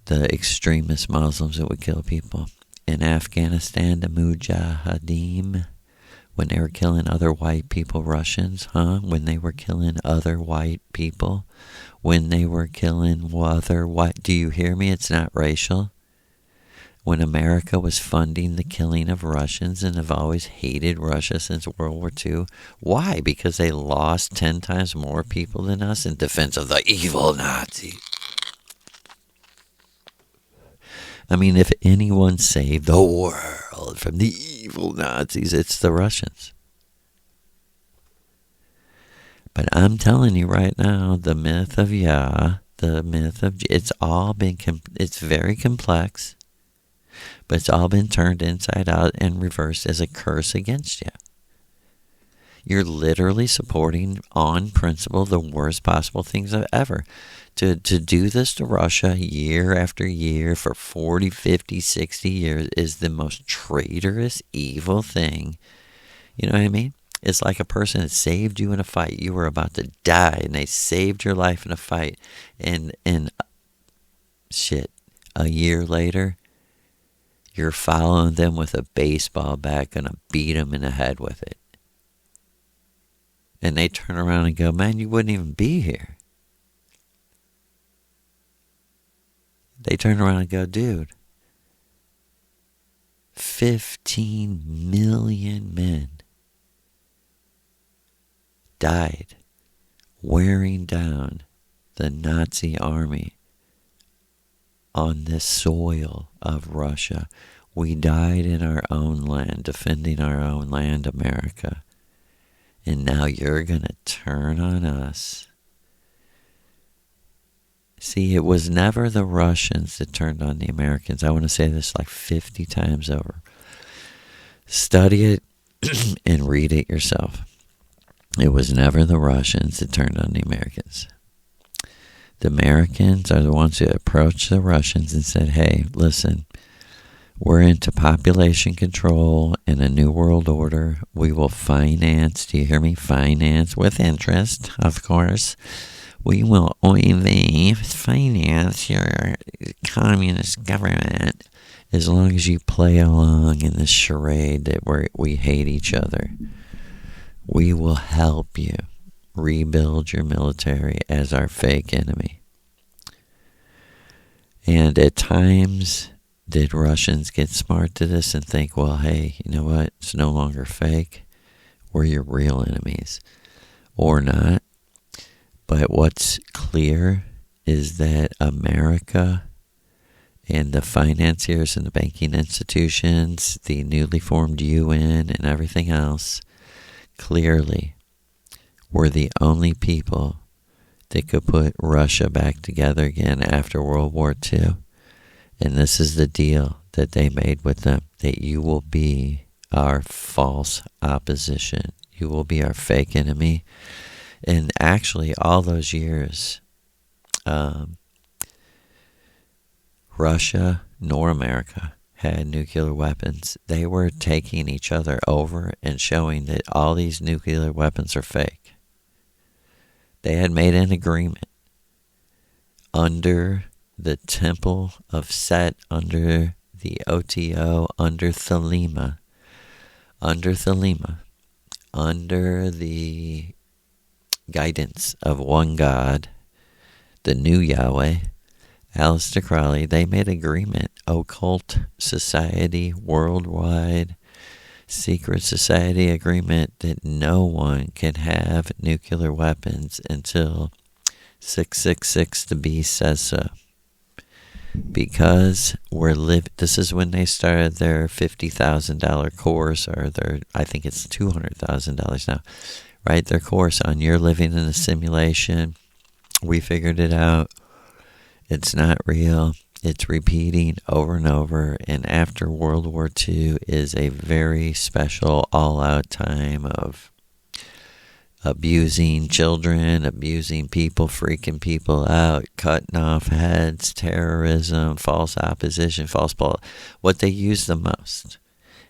The extremist Muslims that would kill people. In Afghanistan, the Mujahideen, when they were killing other white people, Russians, when they were killing other white people, when they were killing other white, do you hear me? It's not racial. When America was funding the killing of Russians and have always hated Russia since World War II. Why? Because they lost 10 times more people than us in defense of the evil Nazis. I mean, if anyone saved the world from the evil Nazis, it's the Russians. But I'm telling you right now, the myth of Yah, the myth of... It's all been... It's very complex. But it's all been turned inside out and reversed as a curse against you. You're literally supporting, on principle, the worst possible things ever. To do this to Russia year after year for 40, 50, 60 years is the most traitorous, evil thing. You know what I mean? It's like a person that saved you in a fight. You were about to die, and they saved your life in a fight. And shit, a year later, you're following them with a baseball bat, gonna beat them in the head with it. And they turn around and go, man, you wouldn't even be here. They turn around and go, dude, 15 million men died wearing down the Nazi army on this soil of Russia. We died in our own land, defending our own land, America. And now you're going to turn on us. See, it was never the Russians that turned on the Americans. I want to say this like 50 times over. Study it and read it yourself. It was never the Russians that turned on the Americans. The Americans are the ones who approached the Russians and said, hey, listen, we're into population control and a new world order. We will finance, do you hear me? Finance with interest, of course. We will OCCULTISTS finance your communist government as long as you play along in this charade that we hate each other. We will help you rebuild your military as our fake enemy. And at times, did Russians get smart to this and think, well, hey, you know what? It's no longer fake. We're your real enemies. Or not. But what's clear is that America and the financiers and the banking institutions, the newly formed UN and everything else, clearly were the only people that could put Russia back together again after World War II. And this is the deal that they made with them, that you will be our false opposition. You will be our fake enemy. And actually, all those years, Russia nor America had nuclear weapons, they were taking each other over and showing that all these nuclear weapons are fake. They had made an agreement under the Temple of Set, under the OTO, under Thelema, under the guidance of one God, the new Yahweh, Aleister Crowley. They made agreement, occult society, worldwide secret society agreement, that no one can have nuclear weapons until 666 the beast says so. Because this is when they started their $50,000 course, or I think it's $200,000 now, right? Their course on You're Living in a Simulation. We figured it out. It's not real. It's repeating over and over. And after World War II is a very special all-out time of abusing children, abusing people, freaking people out, cutting off heads, terrorism, false opposition, What they use the most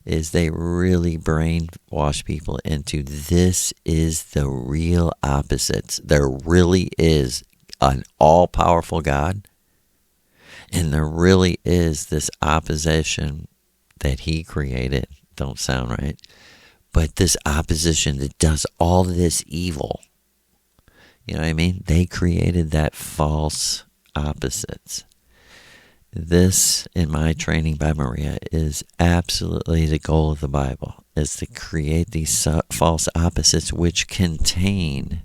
is they really brainwash people into, this is the real opposites. There really is an all-powerful God, and there really is this opposition that he created. Don't sound right. But this opposition that does all this evil. You know what I mean? They created that false opposites. This, in my training by Maria, is absolutely the goal of the Bible, is to create these false opposites which contain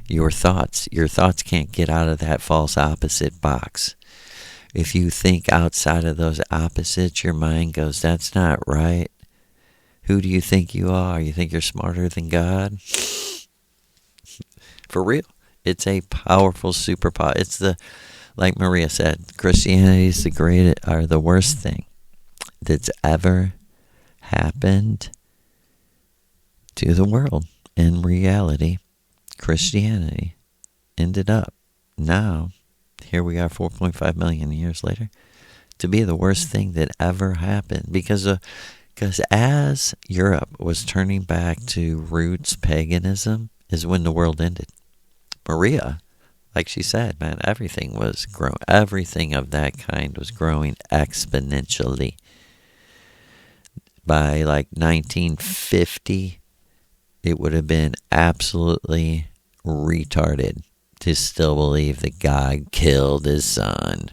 your thoughts. Your thoughts can't get out of that false opposite box. If you think outside of those opposites, your mind goes, that's not right. Who do you think you are? You think you're smarter than God? For real. It's a powerful superpower. It's like Maria said, Christianity is the worst thing that's ever happened to the world. In reality, Christianity ended up now, here we are 4.5 million years later, to be the worst thing that ever happened. Because as Europe was turning back to roots paganism is when the world ended. Maria, like she said, man, everything was growing. Everything of that kind was growing exponentially. By like 1950, it would have been absolutely retarded to still believe that God killed his son.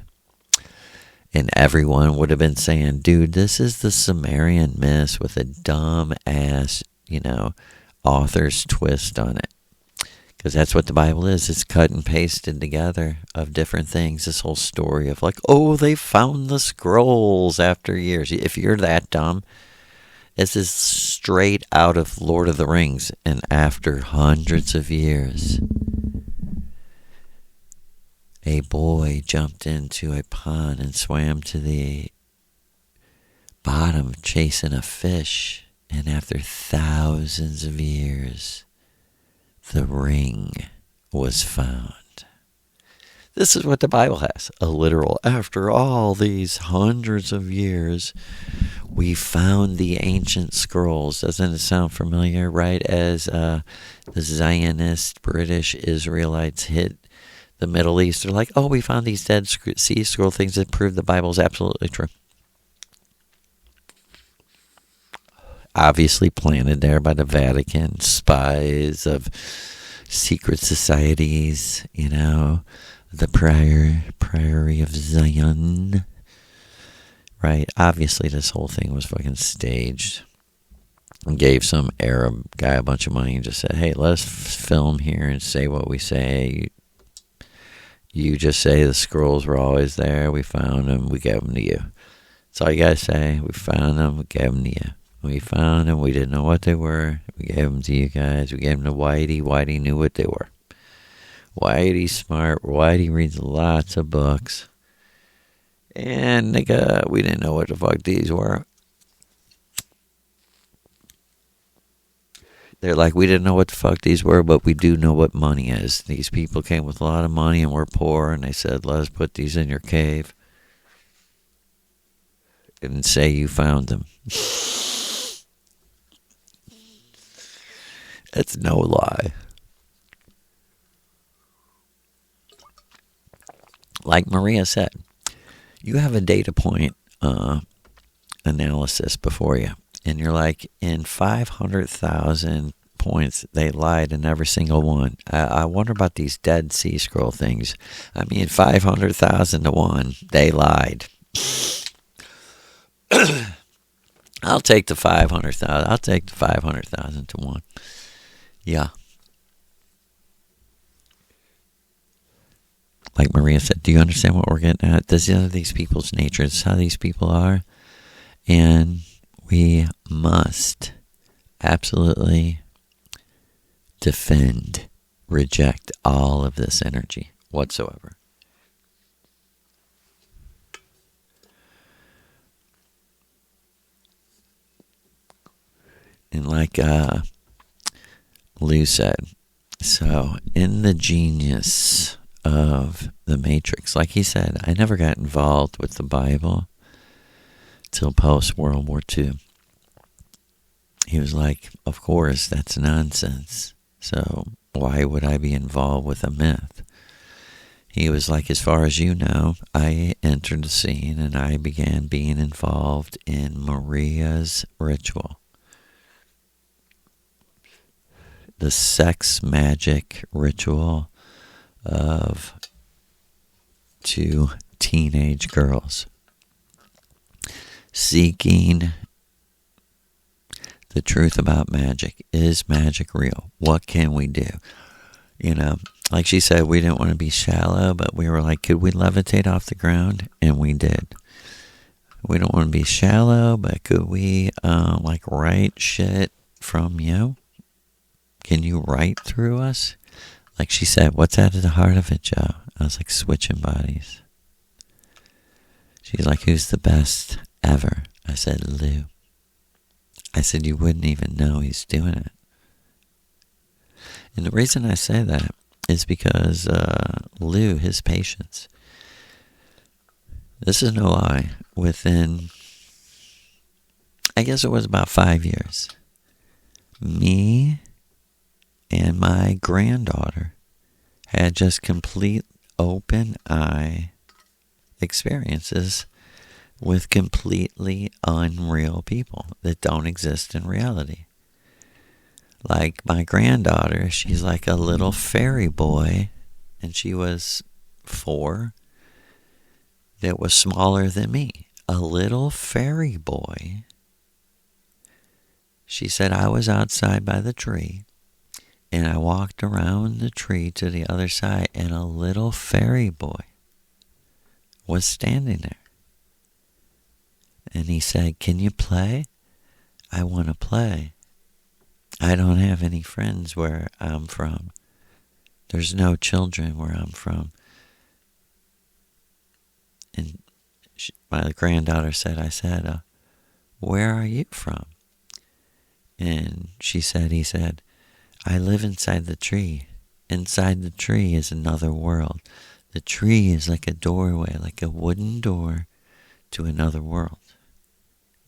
And everyone would have been saying, dude, this is the Sumerian myth with a dumb ass, author's twist on it. Because that's what the Bible is. It's cut and pasted together of different things. This whole story of like, oh, they found the scrolls after years. If you're that dumb, this is straight out of Lord of the Rings. And after hundreds of years, a boy jumped into a pond and swam to the bottom chasing a fish. And after thousands of years, the ring was found. This is what the Bible has. A literal, after all these hundreds of years, we found the ancient scrolls. Doesn't it sound familiar, right? As the Zionist British Israelites hit the Middle East, they're like, oh, we found these Dead Sea Scroll things that prove the Bible is absolutely true. Obviously planted there by the Vatican, spies of secret societies, the Priory of Zion, right? Obviously this whole thing was fucking staged. And gave some Arab guy a bunch of money and just said, hey, let's film here and say what we say. You just say the scrolls were always there. We found them. We gave them to you. That's all you got to say. We found them. We gave them to you. We found them. We didn't know what they were. We gave them to you guys. We gave them to Whitey. Whitey knew what they were. Whitey's smart. Whitey reads lots of books. And nigga, we didn't know what the fuck these were. They're like, we didn't know what the fuck these were, but we do know what money is. These people came with a lot of money and we're poor, and they said, let us put these in your cave. and say you found them. It's no lie. Like Maria said, you have a data point analysis before you, and you're like, in 500,000 points, they lied in every single one. I wonder about these Dead Sea Scroll things. I mean, 500,000 to 1, they lied. I'll take the 500,000. I'll take the 500,000 to 1. Yeah. Like Maria said, do you understand what we're getting at? This is these people's nature. This is how these people are. And we must absolutely defend, reject all of this energy whatsoever. And like Lou said, so in the genius of the Matrix, like he said, I never got involved with the Bible till post World War II. He was like, of course, that's nonsense. So why would I be involved with a myth? He was like, as far as you know, I entered the scene and I began being involved in Maria's ritual. The sex magic ritual of 2 teenage girls seeking the truth about magic. Is magic real? What can we do? You know, like she said, we didn't want to be shallow, but we were like, could we levitate off the ground? And we did. We don't want to be shallow, but could we like write shit from you? Can you write through us? Like she said, what's at the heart of it, Joe? I was like, switching bodies. She's like, who's the best ever? I said, Lou. I said, you wouldn't even know he's doing it. And the reason I say that is because Lou, his patience, this is no lie, within, I guess it was about 5 years, me and my granddaughter had just complete open eye experiences with completely unreal people that don't exist in reality. Like my granddaughter, she's like a little fairy boy, and she was 4, that was smaller than me. A little fairy boy. She said, I was outside by the tree, and I walked around the tree to the other side, and a little fairy boy was standing there. And he said, can you play? I want to play. I don't have any friends where I'm from. There's no children where I'm from. And my granddaughter said, I said, where are you from? And he said, I live inside the tree. Inside the tree is another world. The tree is like a doorway, like a wooden door to another world.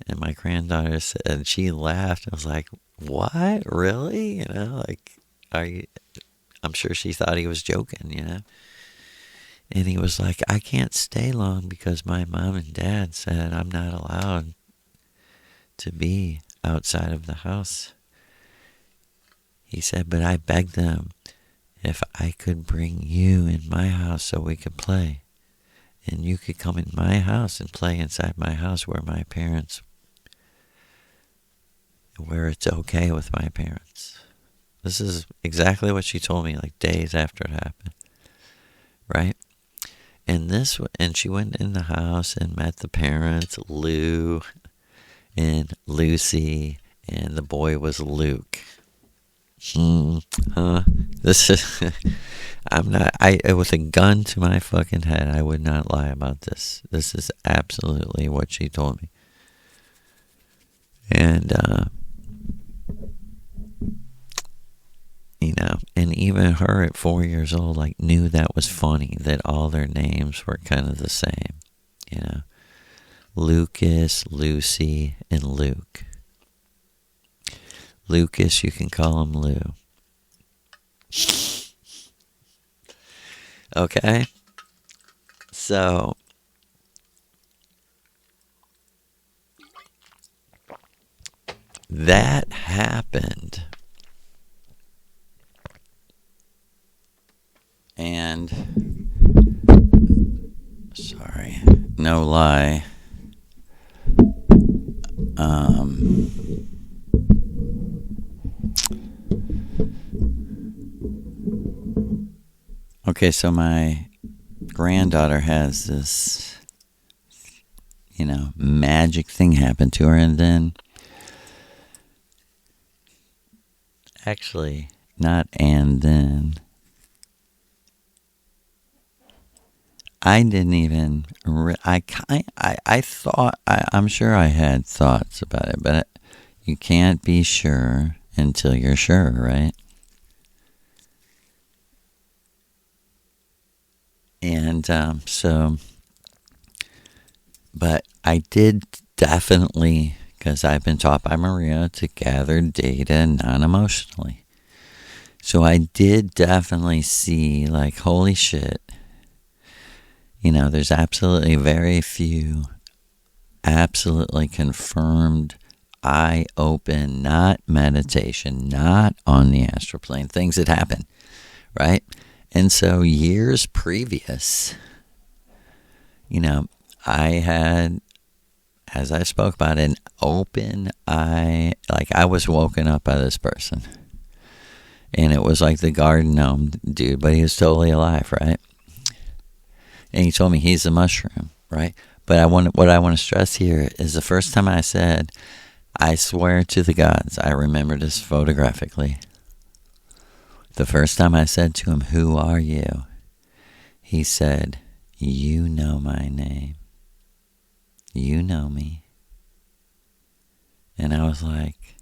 And my granddaughter said, she laughed. I was like, what? Really? You know, like, are you? I'm sure she thought he was joking, you know. And he was like, I can't stay long because my mom and dad said I'm not allowed to be outside of the house. He said, but I begged them if I could bring you in my house so we could play. And you could come in my house and play inside my house where my parents, where it's okay with my parents. This is exactly what she told me, like days after it happened. Right? And she went in the house and met the parents, Lou and Lucy, and the boy was Luke. This is, with a gun to my fucking head, I would not lie about this. This is absolutely what she told me. And, you know, and even her at 4 years old, like, knew that was funny, that all their names were kind of the same, you know. Lucas, Lucy, and Luke. Lucas, you can call him Lou. Okay? So, that happened. And, sorry, no lie. Okay, so my granddaughter has this, magic thing happen to her, and then, actually, not and then, I didn't even, I thought, I'm sure I had thoughts about it, but you can't be sure until you're sure, right? And but I did definitely, because I've been taught by Maria to gather data non-emotionally. So I did definitely see, like, holy shit, there's absolutely very few absolutely confirmed eye-open, not meditation, not on the astral plane, things that happen, right? And so years previous, I had, as I spoke about, an open eye, like I was woken up by this person. And it was like the garden gnome dude, but he was totally alive, right? And he told me he's a mushroom, right? But what I want to stress here is the first time I said, I swear to the gods, I remember this photographically. The first time I said to him, who are you? He said, you know my name. You know me. And I was like,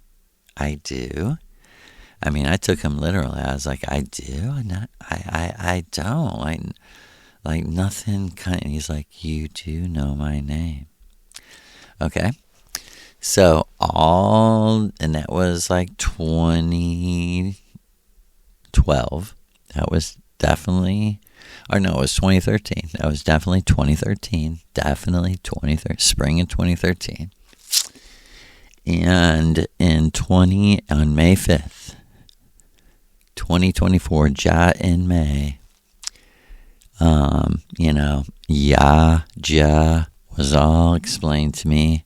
I do? I mean, I took him literally. I was like, I do? I don't. Like nothing kind of, he's like, you do know my name. Okay. So and that was like 2012. That was definitely, or no, it was 2013. That was definitely 2013. Definitely 2013, spring of 2013. And on May 5th, 2024, Jah in May, Jah was all explained to me.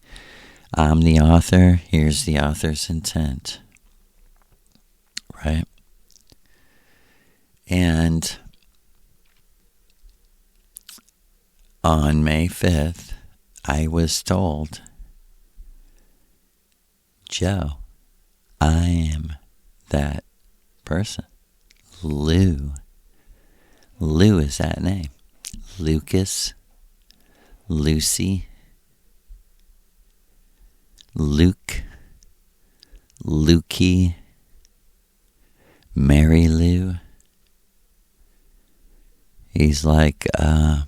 I'm the author. Here's the author's intent. Right? And on May 5th, I was told, Joe, I am that person. Lou. Lou is that name. Lucas, Lucy, Luke, Lukey, Mary Lou. He's like, and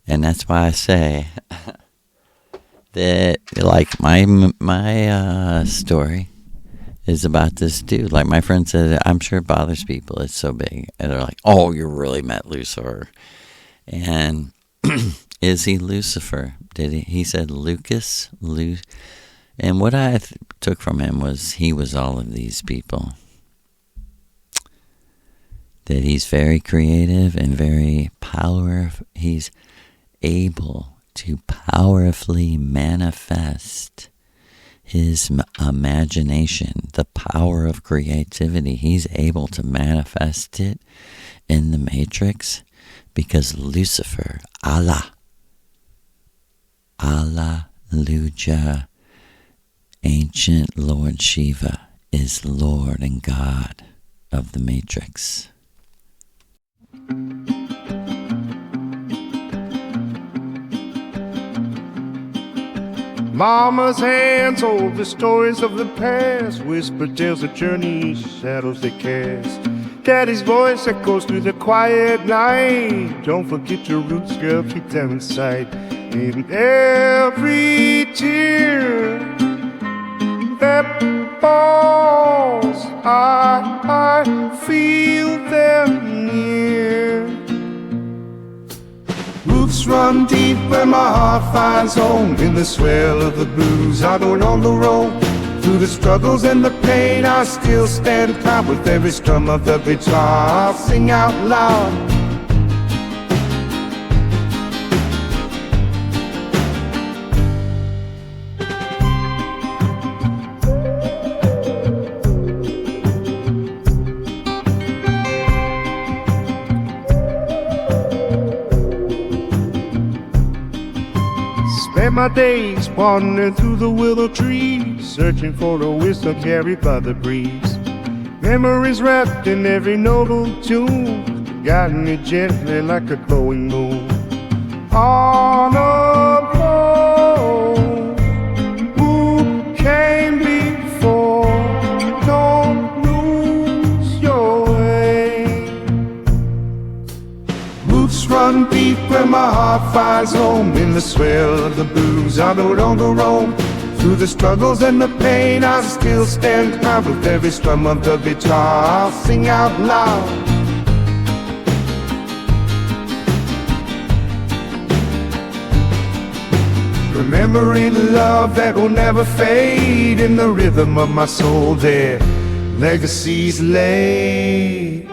that's why I say that, like, my story is about this dude. Like my friend said, I'm sure it bothers people. It's so big. And they're like, oh, you really met Lucifer. And is he Lucifer? He said Lucas, and what I took from him was he was all of these people. That he's very creative and very powerful. He's able to powerfully manifest his imagination, the power of creativity. He's able to manifest it in the Matrix because Lucifer, Luja, ancient Lord Shiva, is Lord and God of the Matrix. Mama's hands hold the stories of the past, whispered tales of journeys, shadows they cast. Daddy's voice echoes through the quiet night. Don't forget your roots, girl, keep them in sight. In every tear that falls, I feel them near. Roots run deep where my heart finds home. In the swell of the blues, I go on the road. Through the struggles and the pain, I still stand proud. With every strum of the guitar, I'll sing out loud. Spend my days wandering through the willow trees, searching for the wisdom carried by the breeze. Memories wrapped in every noble tune, guiding me gently like a glowing moon. On a road, who came before? Don't lose your way. Roots run deep where my heart finds home. In the swell of the blues, I rode on the road. Through the struggles and the pain, I still stand proud. With every strum of the guitar, I'll sing out loud. Remembering the love that will never fade. In the rhythm of my soul, their legacies laid.